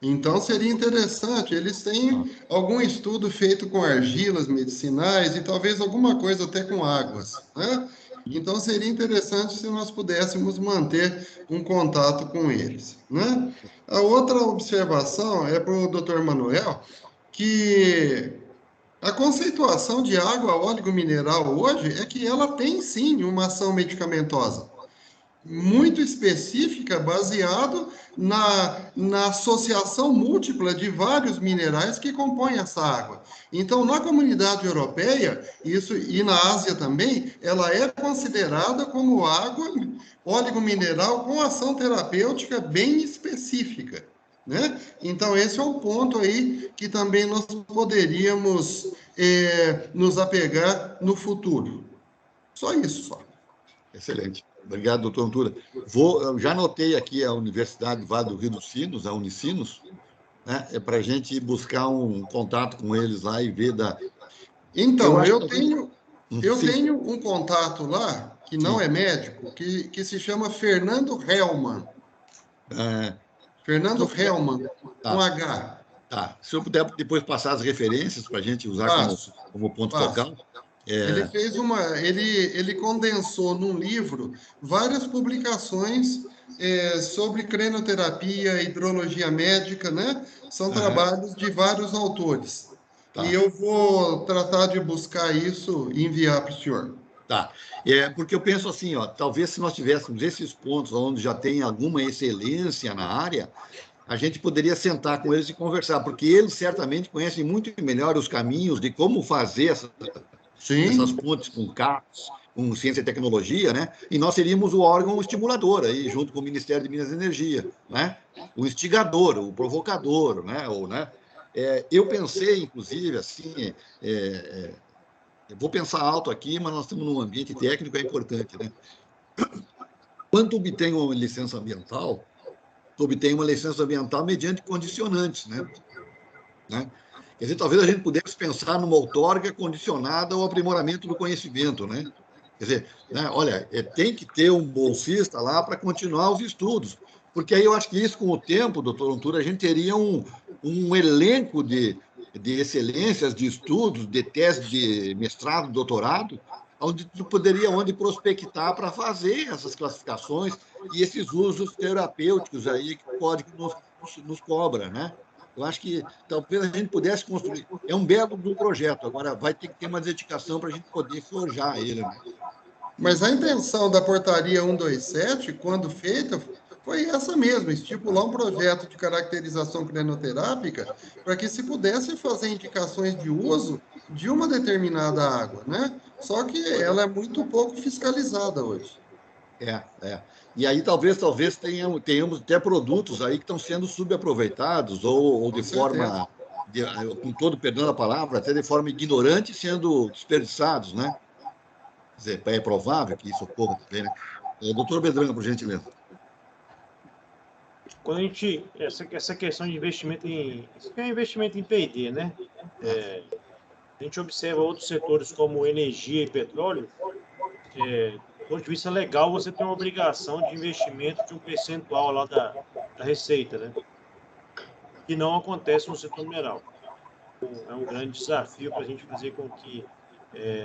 Então, seria interessante. Eles têm algum estudo feito com argilas medicinais e talvez alguma coisa até com águas, né? Então, seria interessante se nós pudéssemos manter um contato com eles, né? A outra observação é para o Dr. Manuel, que a conceituação de água óleo mineral hoje é que ela tem, sim, uma ação medicamentosa muito específica, baseado na associação múltipla de vários minerais que compõem essa água. Então, na comunidade europeia, isso e na Ásia também, ela é considerada como água, óleo mineral com ação terapêutica bem específica, né? Então, esse é um ponto aí que também nós poderíamos nos apegar no futuro. Só isso, só. Excelente. Obrigado, doutor Ventura. Eu já anotei aqui a Universidade do Vale do Rio dos Sinos, a Unicinos, né? É para a gente buscar um contato com eles lá e ver da... Então, eu Sim. tenho um contato lá, que não é médico, que se chama Fernando Hellman. Fernando Hellman, com H. Tá. Se eu puder depois passar as referências para a gente usar como ponto focal. Ele fez ele condensou num livro várias publicações sobre crenoterapia, hidrologia médica, né? São trabalhos de vários autores. Tá. E eu vou tratar de buscar isso e enviar para o senhor. Tá. Porque eu penso assim, ó, talvez se nós tivéssemos esses pontos onde já tem alguma excelência na área, a gente poderia sentar com eles e conversar, porque eles certamente conhecem muito melhor os caminhos de como fazer essas pontes com CAPES, com ciência e tecnologia, né? E nós seríamos o órgão estimulador aí, junto com o Ministério de Minas e Energia, né? O instigador, o provocador, né? Eu pensei, inclusive, assim, eu vou pensar alto aqui, mas nós estamos num ambiente técnico, é importante, né? Quando obtém uma licença ambiental, obtém uma licença ambiental mediante condicionantes, né? Quer dizer, talvez a gente pudesse pensar numa outorga condicionada ao aprimoramento do conhecimento, né? Quer dizer, né, olha, tem que ter um bolsista lá para continuar os estudos, porque aí eu acho que isso, com o tempo, doutor Ventura, a gente teria um elenco de excelências de estudos, de tese de mestrado, doutorado, onde prospectar para fazer essas classificações e esses usos terapêuticos aí que o código nos cobra, né? Eu acho que talvez a gente pudesse construir. É um belo do projeto, agora vai ter que ter uma dedicação para a gente poder forjar ele. Né? Mas a intenção da portaria 127, quando feita, foi essa mesmo, estipular um projeto de caracterização crenoterápica para que se pudesse fazer indicações de uso de uma determinada água, né? Só que ela é muito pouco fiscalizada hoje. E aí talvez tenhamos até produtos aí que estão sendo subaproveitados ou de forma, com todo perdão da palavra, até de forma ignorante sendo desperdiçados, né? Quer dizer, é provável que isso ocorra também, né? Doutor Bedran, por gentileza. Quando a gente, essa questão de investimento investimento em P&D, né? A gente observa outros setores como energia e petróleo, do ponto de vista legal, você tem uma obrigação de investimento de um percentual lá da receita, né? Que não acontece no setor mineral. É um grande desafio para a gente fazer com que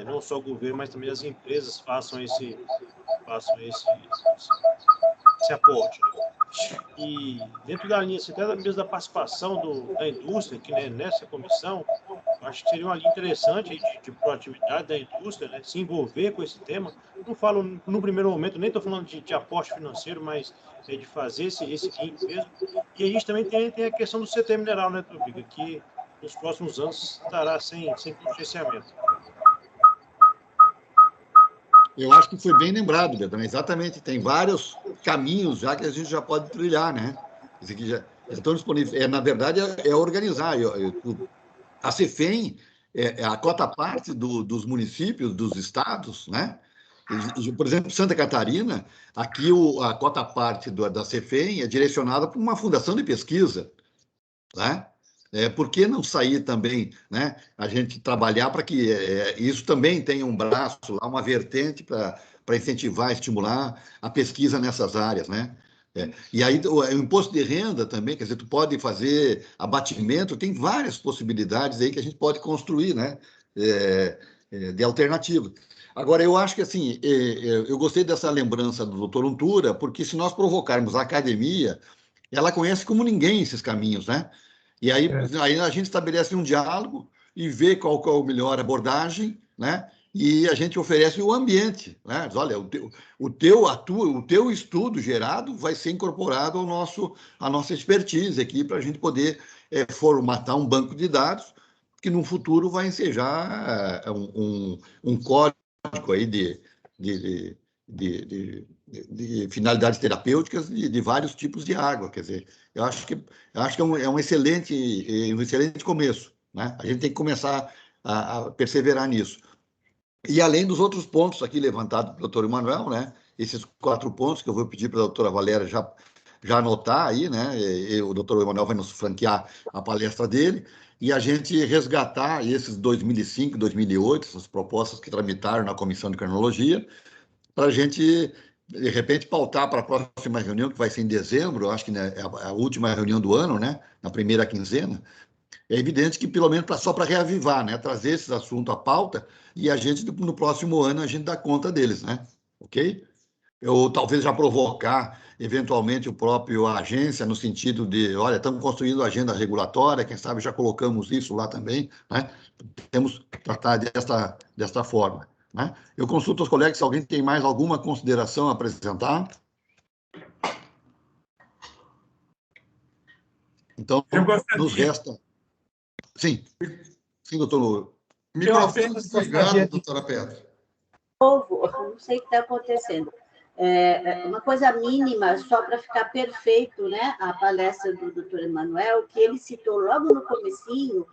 não só o governo, mas também as empresas façam esse aporte. E dentro da linha, até mesmo da participação da indústria, que nessa comissão, Acho que seria uma linha interessante de proatividade da indústria, né? Se envolver com esse tema. Não falo no primeiro momento, nem estou falando de aporte financeiro, mas de fazer esse link mesmo. E a gente também tem a questão do CT mineral, né, Tobico? Que nos próximos anos estará sem contingenciamento. Eu acho que foi bem lembrado, Betão. Exatamente, tem vários caminhos já que a gente já pode trilhar, né? Isso aqui já estão disponíveis. Na verdade, é organizar. A CEFEM é a cota parte dos municípios, dos estados, né? Por exemplo, Santa Catarina, aqui a cota parte da CEFEM é direcionada para uma fundação de pesquisa, né? Por que não sair também, né? A gente trabalhar para que isso também tenha um braço lá, uma vertente para incentivar, estimular a pesquisa nessas áreas, né? E aí o imposto de renda também, quer dizer, tu pode fazer abatimento, tem várias possibilidades aí que a gente pode construir, né? De alternativa. Agora, eu acho que assim, eu gostei dessa lembrança do doutor Untura, porque se nós provocarmos a academia, ela conhece como ninguém esses caminhos, né? E aí a gente estabelece um diálogo e vê qual é a melhor abordagem, né? E a gente oferece o ambiente, né? Diz, olha, o teu estudo gerado vai ser incorporado à nossa expertise aqui para a gente poder formatar um banco de dados que no futuro vai ensejar um código aí de finalidades terapêuticas de vários tipos de água. Quer dizer, eu acho que é um excelente começo, né? A gente tem que começar a perseverar nisso. E além dos outros pontos aqui levantados pelo doutor Emanuel, né? Esses 4 pontos que eu vou pedir para a doutora Valéria já anotar aí, né? O doutor Emanuel vai nos franquear a palestra dele e a gente resgatar esses 2005, 2008, essas propostas que tramitaram na Comissão de Cardiologia, para a gente, de repente, pautar para a próxima reunião, que vai ser em dezembro, eu acho que né, é a última reunião do ano, né? Na primeira quinzena. É evidente que, pelo menos, só para reavivar, né? Trazer esses assuntos à pauta e a gente, no próximo ano, a gente dá conta deles, né? Ok? Eu talvez já provocar, eventualmente, a agência, no sentido de, olha, estamos construindo agenda regulatória, quem sabe já colocamos isso lá também, né? Temos que tratar desta forma, né? Eu consulto os colegas se alguém tem mais alguma consideração a apresentar. Então, nos resta... Sim, doutor. Microfone desligado, doutora Petra. Não sei o que está acontecendo. Uma coisa mínima, só para ficar perfeito, né? A palestra do doutor Emanuel, que ele citou logo no comecinho,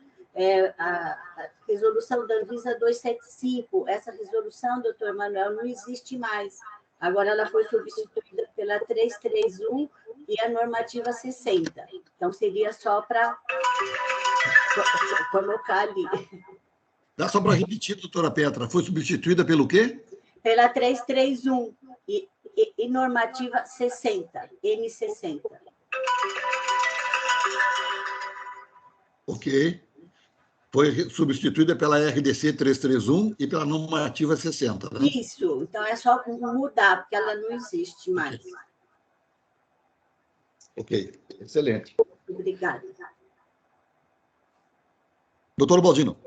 a resolução da Anvisa 275. Essa resolução, doutor Emanuel, não existe mais. Agora ela foi substituída pela 331 e a normativa 60. Então, seria só para colocar ali. Dá só para repetir, doutora Petra, foi substituída pelo quê? Pela 331 e normativa 60, N60. Ok. Foi substituída pela RDC 331 e pela normativa 60, né? Isso, então é só mudar, porque ela não existe mais. Ok, excelente. Obrigada. Doutor Baldino.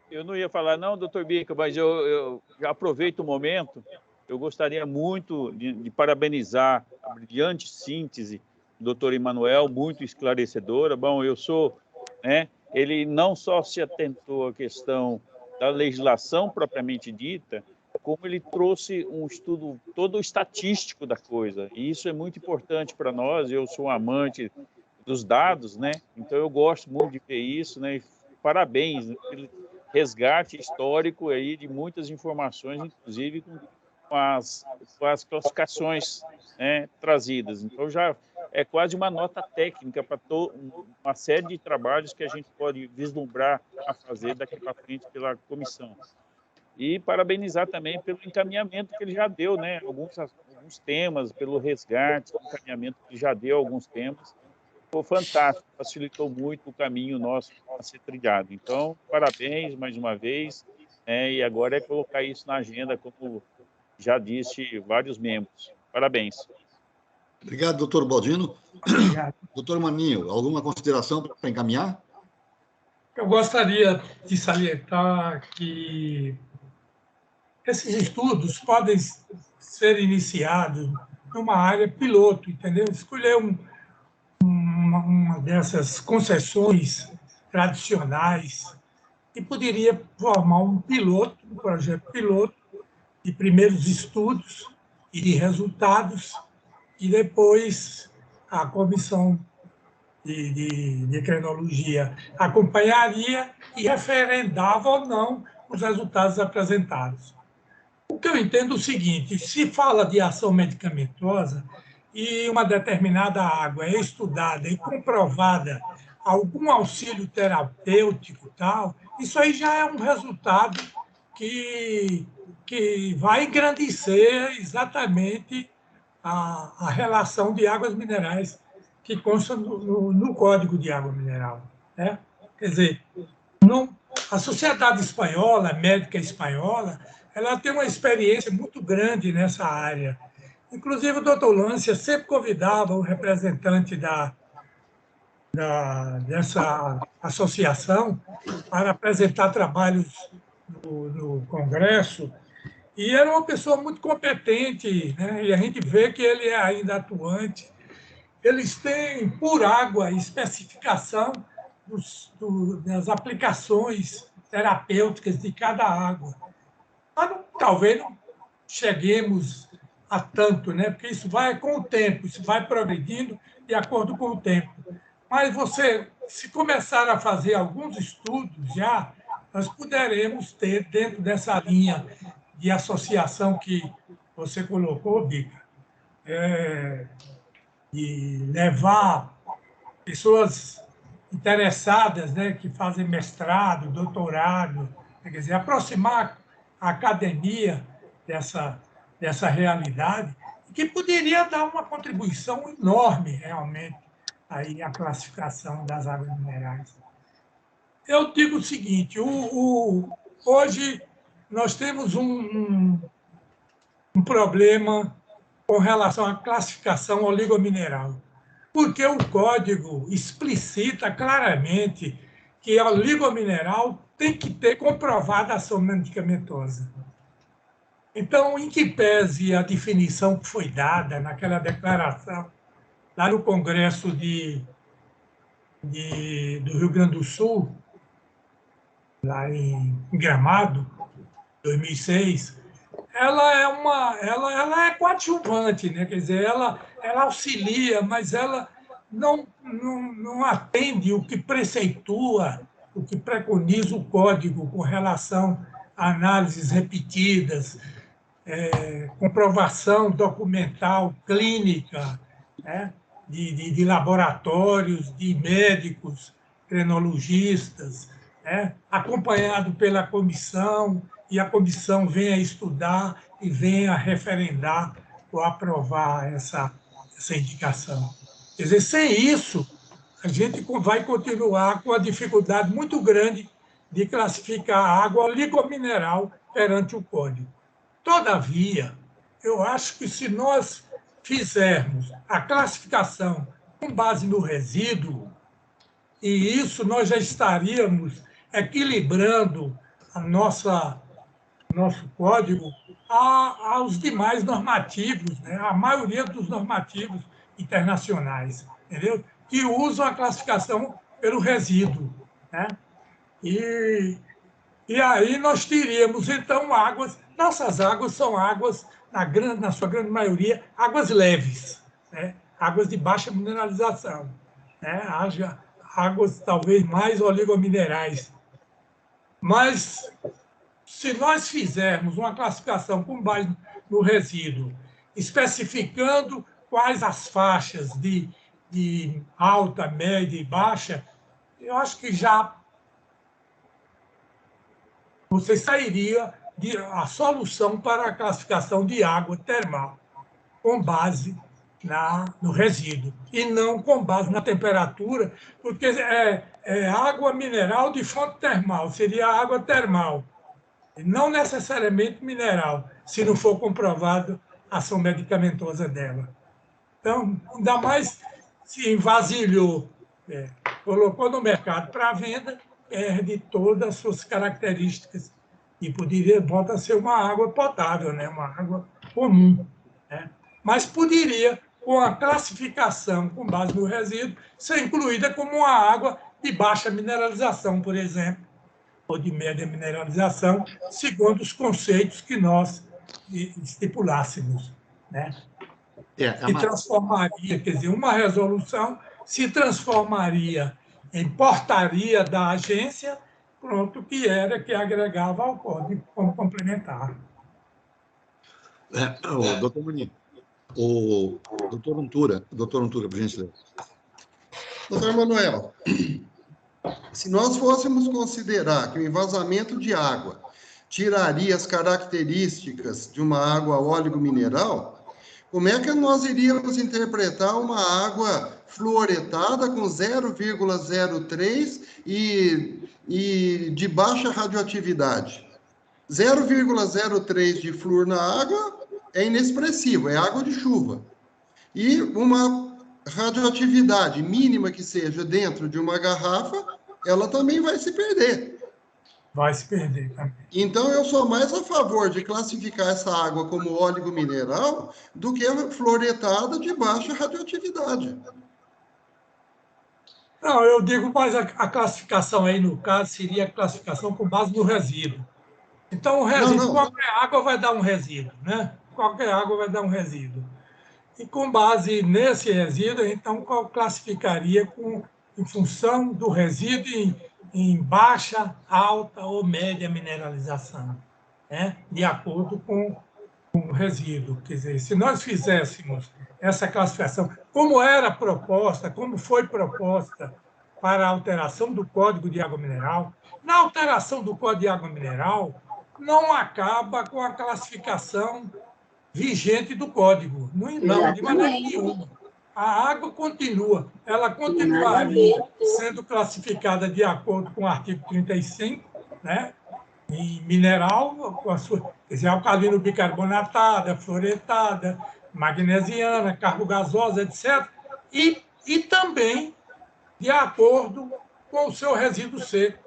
Eu não ia falar, não, doutor Bica, mas eu já aproveito o momento. Eu gostaria muito de parabenizar a brilhante síntese do doutor Emanuel, muito esclarecedora. Bom, ele não só se atentou à questão da legislação propriamente dita, como ele trouxe um estudo todo estatístico da coisa. E isso é muito importante para nós. Eu sou um amante dos dados, né? Então eu gosto muito de ver isso, né? E parabéns, né, pelo resgate histórico aí de muitas informações, inclusive com as classificações, né, trazidas. Então já é quase uma nota técnica para uma série de trabalhos que a gente pode vislumbrar a fazer daqui para frente pela comissão. E parabenizar também pelo encaminhamento que ele já deu, né? Alguns temas, pelo resgate, o encaminhamento que ele já deu alguns temas. Foi fantástico, facilitou muito o caminho nosso a ser trilhado. Então, parabéns mais uma vez, e agora é colocar isso na agenda, como já disse vários membros. Parabéns. Obrigado, doutor Baldino. Obrigado. Doutor Maninho, alguma consideração para encaminhar? Eu gostaria de salientar que esses estudos podem ser iniciados numa área piloto, entendeu? Escolher uma dessas concessões tradicionais e poderia formar um projeto piloto de primeiros estudos e de resultados, e depois a comissão de endocrinologia acompanharia e referendava ou não os resultados apresentados. O que eu entendo é o seguinte: se fala de ação medicamentosa e uma determinada água é estudada e comprovada algum auxílio terapêutico, tal, isso aí já é um resultado que vai engrandecer exatamente a relação de águas minerais que consta no Código de Água Mineral, né? Quer dizer, a Sociedade Espanhola, Médica Espanhola, ela tem uma experiência muito grande nessa área. Inclusive, o doutor Lância sempre convidava o representante dessa associação para apresentar trabalhos no Congresso, e era uma pessoa muito competente, né? E a gente vê que ele é ainda atuante. Eles têm, por água, especificação das aplicações terapêuticas de cada água. Mas talvez não cheguemos a tanto, né? Porque isso vai com o tempo, isso vai progredindo de acordo com o tempo. Mas se começar a fazer alguns estudos já, nós poderemos ter, dentro dessa linha de associação que você colocou, Bica, de levar pessoas interessadas, né, que fazem mestrado, doutorado, quer dizer, aproximar a academia dessa realidade, que poderia dar uma contribuição enorme, realmente, aí à classificação das águas minerais. Eu digo o seguinte: hoje nós temos um problema com relação à classificação oligomineral, porque o código explicita claramente que a oligomineral tem que ter comprovada ação medicamentosa. Então, em que pese a definição que foi dada naquela declaração lá no Congresso do Rio Grande do Sul, lá em Gramado, 2006, ela é coadjuvante, né? Quer dizer, ela auxilia, mas ela não atende o que preceitua, o que preconiza o código com relação a análises repetidas, comprovação documental, clínica, né? de laboratórios, de médicos, crenologistas, né? Acompanhado pela comissão, e a comissão venha estudar e venha referendar ou aprovar essa indicação. Quer dizer, sem isso, a gente vai continuar com a dificuldade muito grande de classificar a água oligomineral perante o código. Todavia, eu acho que se nós fizermos a classificação com base no resíduo, e isso nós já estaríamos equilibrando nosso código aos demais normativos, né? A maioria dos normativos internacionais, entendeu? Que usam a classificação pelo resíduo, né? E aí nós teríamos, então, nossas águas são águas, na sua grande maioria, águas leves, né? Águas de baixa mineralização, né? Águas talvez mais oligominerais. Mas, se nós fizermos uma classificação com base no resíduo, especificando quais as faixas de alta, média e baixa, eu acho que já você sairia a solução para a classificação de água termal, com base no resíduo, e não com base na temperatura, porque é água mineral de fonte termal, seria água termal, e não necessariamente mineral, se não for comprovado a ação medicamentosa dela. Então, ainda mais se vasilhou, colocou no mercado para venda, perde todas as suas características e poderia voltar a ser uma água potável, né? Uma água comum, né? Mas poderia, com a classificação com base no resíduo, ser incluída como uma água de baixa mineralização, por exemplo, ou de média mineralização, segundo os conceitos que nós estipulássemos, né? Se transformaria, quer dizer, uma resolução se transformaria em portaria da agência, pronto, que agregava ao código como complementar. Doutor Maninho, o doutor Untura, por gentileza. Doutor Manuel, se nós fôssemos considerar que o envasamento de água tiraria as características de uma água óleo-mineral, como é que nós iríamos interpretar uma água fluoretada com 0,03 e de baixa radioatividade? 0,03 de flúor na água é inexpressivo, é água de chuva. E uma radioatividade mínima que seja dentro de uma garrafa, ela também vai se perder. Vai se perder também. Então, eu sou mais a favor de classificar essa água como óleo mineral do que fluoretada de baixa radioatividade. Não, eu digo mais a classificação aí, no caso, seria a classificação com base no resíduo. Então, o resíduo, qualquer água vai dar um resíduo, né? Qualquer água vai dar um resíduo. E com base nesse resíduo, então, classificaria em função do resíduo em baixa, alta ou média mineralização, né? De acordo com o resíduo. Quer dizer, se nós fizéssemos essa classificação, como era proposta, como foi proposta para a alteração do Código de Água Mineral, na alteração do Código de Água Mineral, não acaba com a classificação vigente do Código. Não, de maneira nenhuma. A água continua, ela continuaria sendo classificada de acordo com o artigo 35, né? Em mineral, com a sua, quer dizer, alcalino bicarbonatada, fluoretada, magnesiana, carbogasosa, etc. E também de acordo com o seu resíduo seco.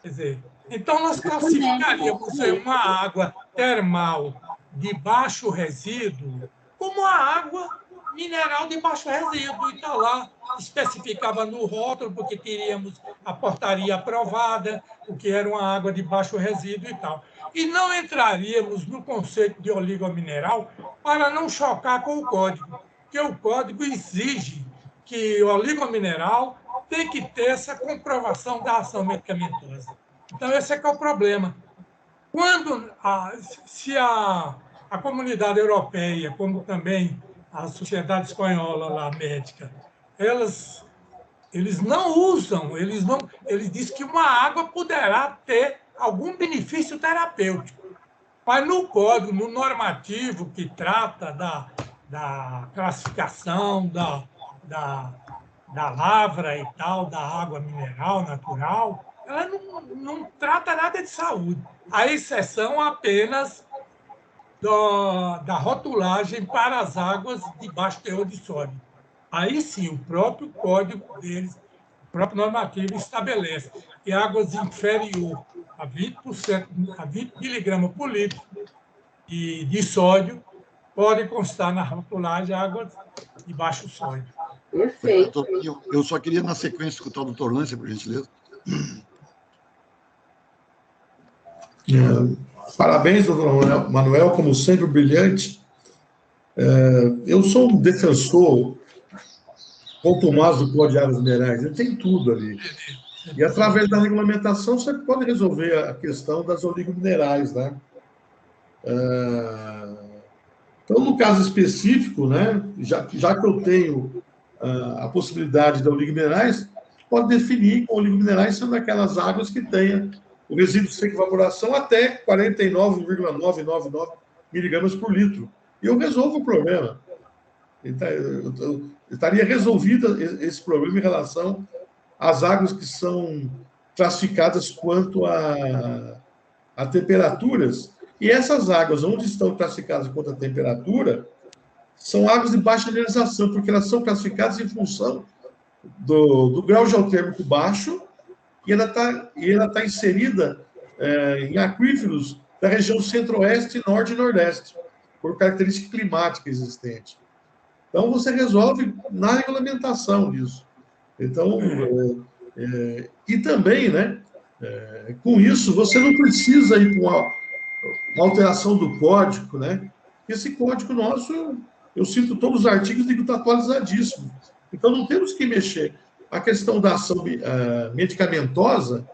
Quer dizer, então, nós classificaríamos uma água termal de baixo resíduo como a água mineral de baixo resíduo. E está lá, especificava no rótulo, porque teríamos a portaria aprovada, o que era uma água de baixo resíduo e tal. E não entraríamos no conceito de oligomineral para não chocar com o código, porque o código exige que o oligomineral tem que ter essa comprovação da ação medicamentosa. Então, esse é que é o problema. Quando se a comunidade europeia, como também a sociedade espanhola lá, médica, eles não usam, eles dizem que uma água poderá ter algum benefício terapêutico. Mas no código, no normativo que trata da classificação, da lavra e tal, da água mineral natural, ela não trata nada de saúde. A exceção apenas da rotulagem para as águas de baixo teor de sódio. Aí sim, o próprio código deles, o próprio normativo estabelece que águas inferior a 20%, a 20 miligramas por litro de sódio podem constar na rotulagem águas de baixo sódio. Perfeito. Eu só queria, na sequência, escutar o doutor Lance, por gentileza. Parabéns, doutor Manuel, como sempre, brilhante. Eu sou um defensor contumaz do Código de Águas Minerais, ele tem tudo ali. E, através da regulamentação, você pode resolver a questão das oligominerais, né? Então, no caso específico, né, já que eu tenho a possibilidade de oligominerais, pode definir com oligominerais sendo aquelas águas que tenham o resíduo seco de evaporação até 49,999 miligramas por litro. E eu resolvo o problema. Eu estaria resolvido esse problema em relação às águas que são classificadas quanto a temperaturas. E essas águas, onde estão classificadas quanto a temperatura, são águas de baixa mineralização, porque elas são classificadas em função do grau geotérmico baixo, e ela tá inserida em aquíferos da região centro-oeste, norte e nordeste, por característica climática existente. Então, você resolve na regulamentação disso. Então, e também, né, com isso, você não precisa ir para uma alteração do código, né? Esse código nosso, eu cito todos os artigos e está atualizadíssimo. Então, não temos que mexer. A questão da ação medicamentosa,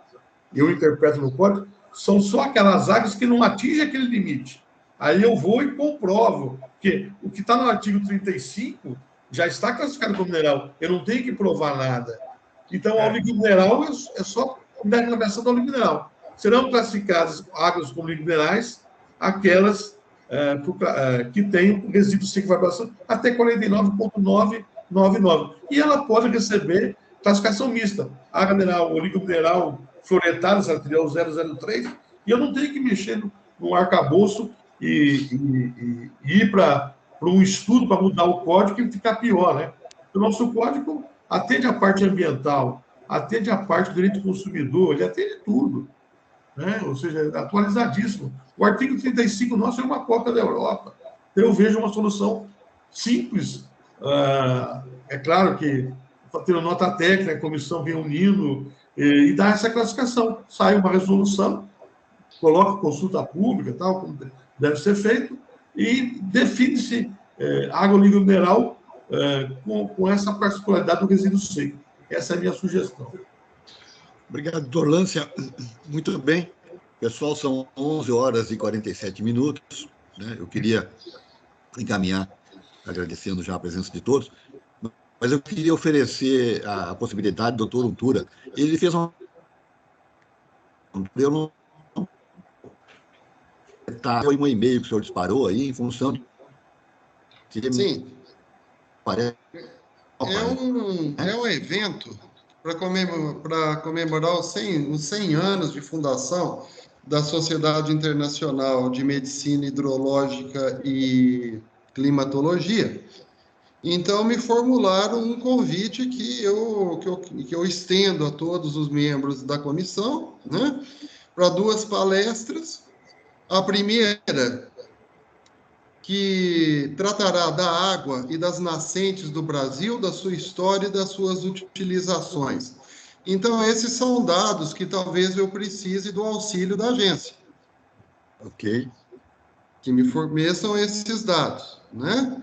eu interpreto no código, são só aquelas áreas que não atingem aquele limite. Aí eu vou e comprovo, porque o que está no artigo 35 já está classificado como mineral. Eu não tenho que provar nada. Então, a oligomineral é só da regulamentação da oligomineral. Serão classificadas águas como oligominerais aquelas que têm resíduo seco de evaporação até 49,999. E ela pode receber classificação mista. Água mineral, oligomineral, fluoretada, arterial 003, e eu não tenho que mexer no arcabouço e ir para um estudo para mudar o código e ficar pior, né? O nosso código atende a parte ambiental, atende a parte do direito do consumidor, ele atende tudo, né? Ou seja, atualizadíssimo. O artigo 35 nosso é uma cópia da Europa. Então, eu vejo uma solução simples. É claro que tendo nota técnica, a comissão reunindo e dá essa classificação. Sai uma resolução, coloca consulta pública, tal, como deve ser feito, e define-se água oligomineral com essa particularidade do resíduo seco. Essa é a minha sugestão. Obrigado, doutor Lância. Muito bem. Pessoal, são 11 horas e 47 minutos. Né? Eu queria encaminhar, agradecendo já a presença de todos, mas eu queria oferecer a possibilidade do doutor Untura. Ele fez uma... Eu não... Foi um e-mail que o senhor disparou aí, em função de... Sim. É um evento para comemorar os 100 anos de fundação da Sociedade Internacional de Medicina Hidrológica e Climatologia. Então, me formularam um convite que eu estendo a todos os membros da comissão, né, para 2 palestras. A primeira, que tratará da água e das nascentes do Brasil, da sua história e das suas utilizações. Então, esses são dados que talvez eu precise do auxílio da agência. Ok. Que me forneçam esses dados, né?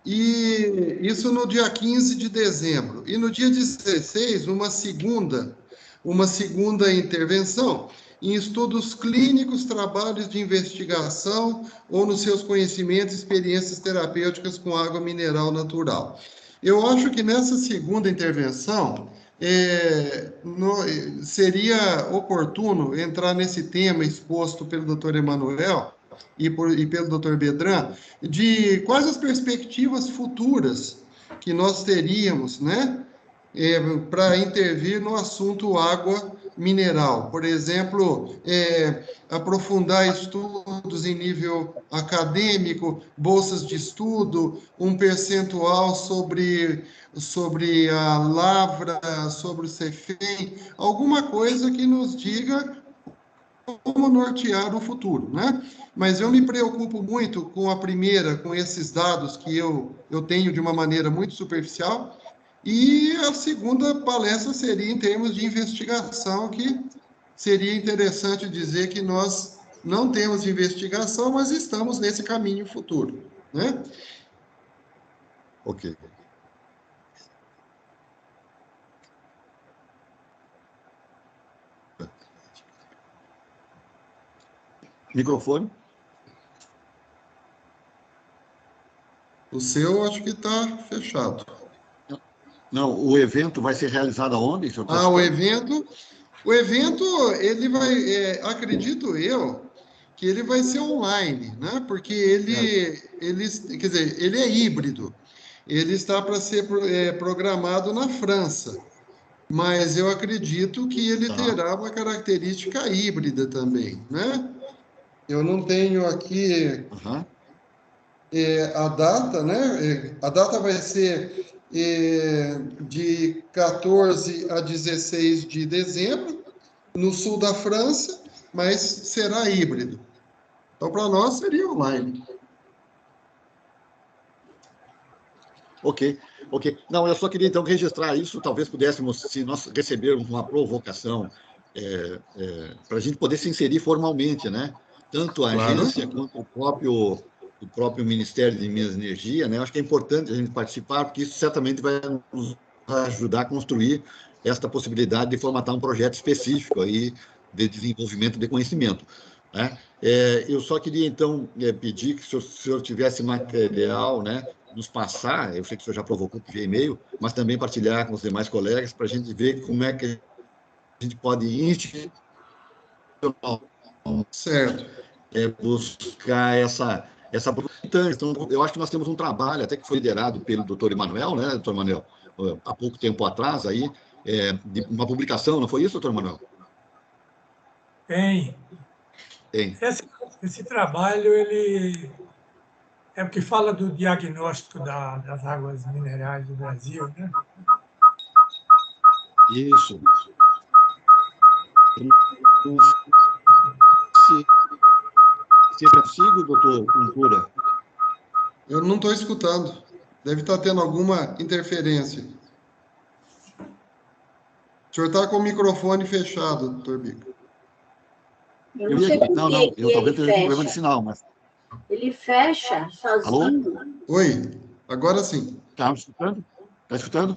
E isso no dia 15 de dezembro. E no dia 16, uma segunda intervenção em estudos clínicos, trabalhos de investigação ou nos seus conhecimentos e experiências terapêuticas com água mineral natural. Eu acho que nessa segunda intervenção seria oportuno entrar nesse tema exposto pelo Dr. Emanuel e pelo Dr. Bedran, de quais as perspectivas futuras que nós teríamos, né, para intervir no assunto água mineral. Por exemplo, aprofundar estudos em nível acadêmico, bolsas de estudo, um percentual sobre a lavra, sobre o CEFEM, alguma coisa que nos diga como nortear o futuro, né? Mas eu me preocupo muito com a primeira, com esses dados que eu tenho de uma maneira muito superficial, e a segunda palestra seria em termos de investigação, que seria interessante dizer que nós não temos investigação, mas estamos nesse caminho futuro, né? Ok. Microfone. O seu acho que está fechado. Não, o evento vai ser realizado aonde? O evento, ele vai, acredito eu, que ele vai ser online, né? Porque quer dizer, ele é híbrido. Ele está para ser programado na França, mas eu acredito que ele terá uma característica híbrida também, né? Eu não tenho aqui a data, né? A data vai ser de 14 a 16 de dezembro, no sul da França, mas será híbrido. Então, para nós, seria online. Ok. Não, eu só queria, então, registrar isso. Talvez pudéssemos, se nós recebermos uma provocação, para a gente poder se inserir formalmente, né? Tanto a agência quanto o próprio Ministério de Minas e Energia, né? Acho que é importante a gente participar, porque isso certamente vai nos ajudar a construir esta possibilidade de formatar um projeto específico aí de desenvolvimento de conhecimento, né? Eu só queria, então, pedir que, se o senhor tivesse material, né, nos passar, eu sei que o senhor já provocou via e-mail, mas também partilhar com os demais colegas, para a gente ver como é que a gente pode Certo. buscar essa então, eu acho que nós temos um trabalho, até que foi liderado pelo doutor Emanuel, né, doutor Emanuel, há pouco tempo atrás, aí, de uma publicação, não foi isso, doutor Emanuel? Tem. Esse trabalho, ele é o que fala do diagnóstico das águas minerais do Brasil, né? Isso. Se eu consigo, doutor Ventura? Eu não estou escutando. Deve estar tendo alguma interferência. O senhor está com o microfone fechado, doutor Bico. Eu não sei por que eu talvez tenha um problema de fecha. sinal, mas... Ele fecha sozinho. Alô? Oi, agora sim. Está escutando? Está escutando?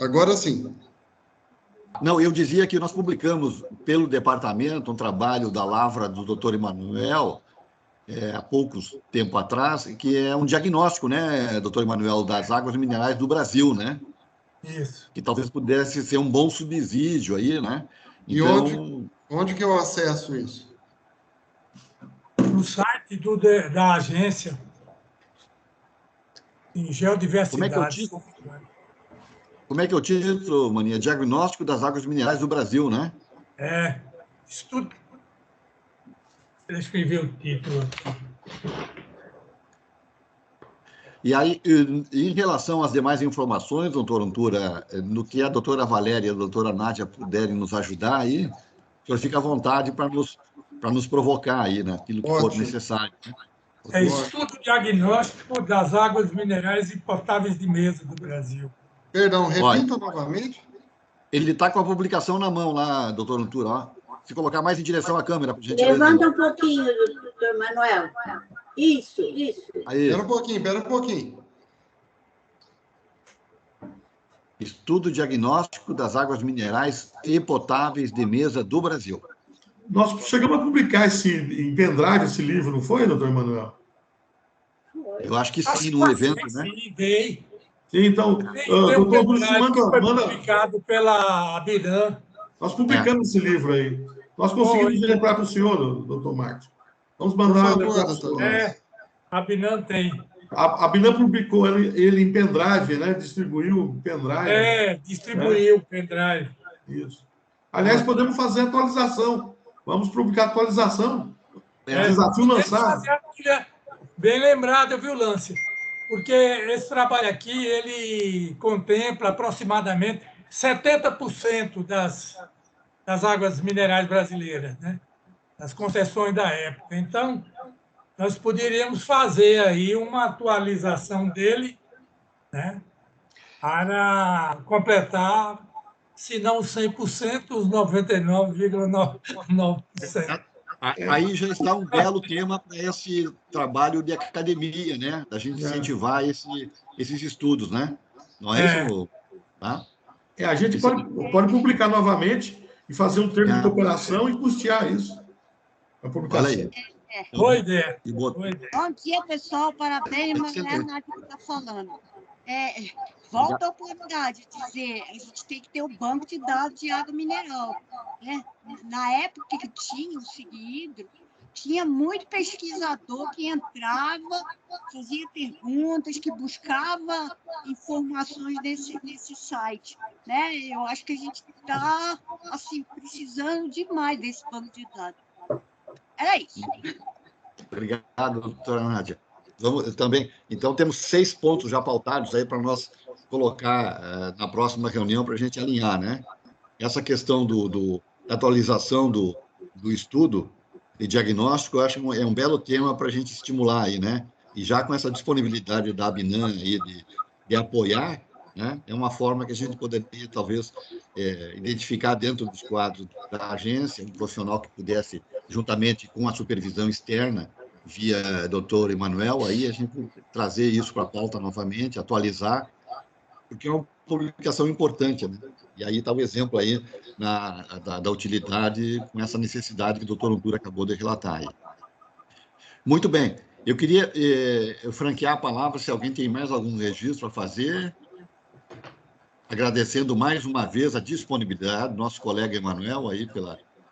Agora sim. Não, eu dizia que nós publicamos pelo departamento um trabalho da Lavra do doutor Emanuel, há poucos tempo atrás, que é um diagnóstico, né, doutor Emanuel, das águas minerais do Brasil, né? Isso. Que talvez pudesse ser um bom subsídio aí, né? Então... E onde que eu acesso isso? No site da agência, em Geodiversidade. Como é que é o título, Mania? Diagnóstico das águas minerais do Brasil, né? Estudo. Deixa eu ver o título aqui. E aí, em relação às demais informações, doutor Ventura, no que a doutora Valéria e a doutora Nádia puderem nos ajudar aí, o senhor fica à vontade para nos provocar aí, naquilo que for necessário. Né? Estudo diagnóstico das águas minerais e potáveis de mesa do Brasil. Perdão, repita novamente. Ele está com a publicação na mão lá, doutor Ventura. Ó. Se colocar mais em direção à câmera, para a gente Levanta um pouquinho, doutor Manuel. Isso. Aí. Espera um pouquinho. Estudo diagnóstico das águas minerais e potáveis de mesa do Brasil. Nós chegamos a publicar em pendrive esse livro, não foi, doutor Emanuel? Eu acho que sim, no evento, né? Sim, dei. Sim, então, doutor Bruce, foi publicado pela Abiram. Nós publicamos esse livro aí. Nós conseguimos lembrar para o senhor, doutor Marcos. Vamos mandar a Abiram tem. A Abiram publicou ele em pendrive, né? Distribuiu pendrive. Distribuiu pendrive. Isso. Aliás, podemos fazer atualização. Vamos publicar atualização. Desafio lançado. Bem lembrado, viu, Lance? Porque esse trabalho aqui, ele contempla aproximadamente 70% das águas minerais brasileiras, né? Das concessões da época. Então, nós poderíamos fazer aí uma atualização dele, né? Para completar, se não 100%, os 99,9%. Aí já está um belo tema para esse trabalho de academia, né? Da gente incentivar esses estudos, né? Não é isso? Tá? A gente pode publicar novamente e fazer um termo de cooperação e custear isso. A publicação. Olha aí. Boa ideia. Bom dia, pessoal. Parabéns, Manuel, na que está falando. Volta à oportunidade de dizer, a gente tem que ter um banco de dados de água mineral. Né? Na época que tinha o Seguidro, tinha muito pesquisador que entrava, fazia perguntas, que buscava informações nesse site. Né? Eu acho que a gente está assim, precisando demais desse banco de dados. Era isso. Obrigado, doutora Nádia. Vamos também. Então, temos 6 pontos já pautados aí para nós colocar na próxima reunião para a gente alinhar, né? Essa questão da atualização do estudo de diagnóstico, eu acho que é um belo tema para a gente estimular aí, né? E já com essa disponibilidade da ABNAM aí de apoiar, né? É uma forma que a gente poderia, talvez, identificar dentro dos quadros da agência um profissional que pudesse, juntamente com a supervisão externa, via doutor Emanuel, aí a gente trazer isso para a pauta novamente, atualizar, porque é uma publicação importante, né? E aí está o exemplo aí da utilidade com essa necessidade que o doutor Untura acabou de relatar aí. Muito bem. Eu queria franquear a palavra, se alguém tem mais algum registro a fazer, agradecendo mais uma vez a disponibilidade do nosso colega Emanuel aí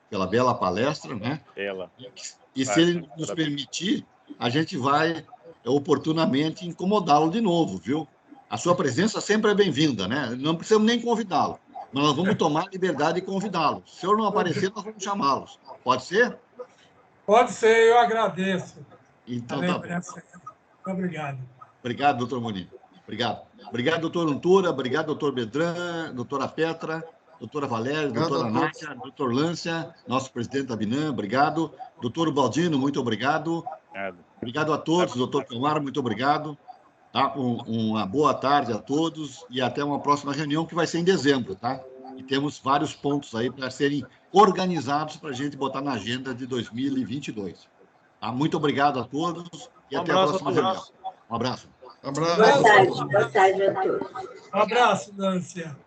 pela bela palestra, né? E se ele nos permitir, a gente vai oportunamente incomodá-lo de novo, viu? A sua presença sempre é bem-vinda, né? Não precisamos nem convidá-lo, mas nós vamos tomar a liberdade de convidá-lo. Se o senhor não aparecer, nós vamos chamá-los. Pode ser? Pode ser, eu agradeço. Então, tá bom. Muito obrigado. Obrigado, doutor Muniz. Obrigado. Obrigado, doutor Untura. Obrigado, doutor Bedran, doutora Petra, doutora Valéria, doutora Nádia, doutor Lância, nosso presidente da ABNAM. Obrigado. Doutor Baldino, muito obrigado. Obrigado a todos. Doutor Camara, muito obrigado. Tá? Uma boa tarde a todos e até uma próxima reunião que vai ser em dezembro, tá? E temos vários pontos aí para serem organizados para a gente botar na agenda de 2022. Tá? Muito obrigado a todos e até a próxima reunião. Um abraço. Boa tarde a todos. Um abraço, Lância.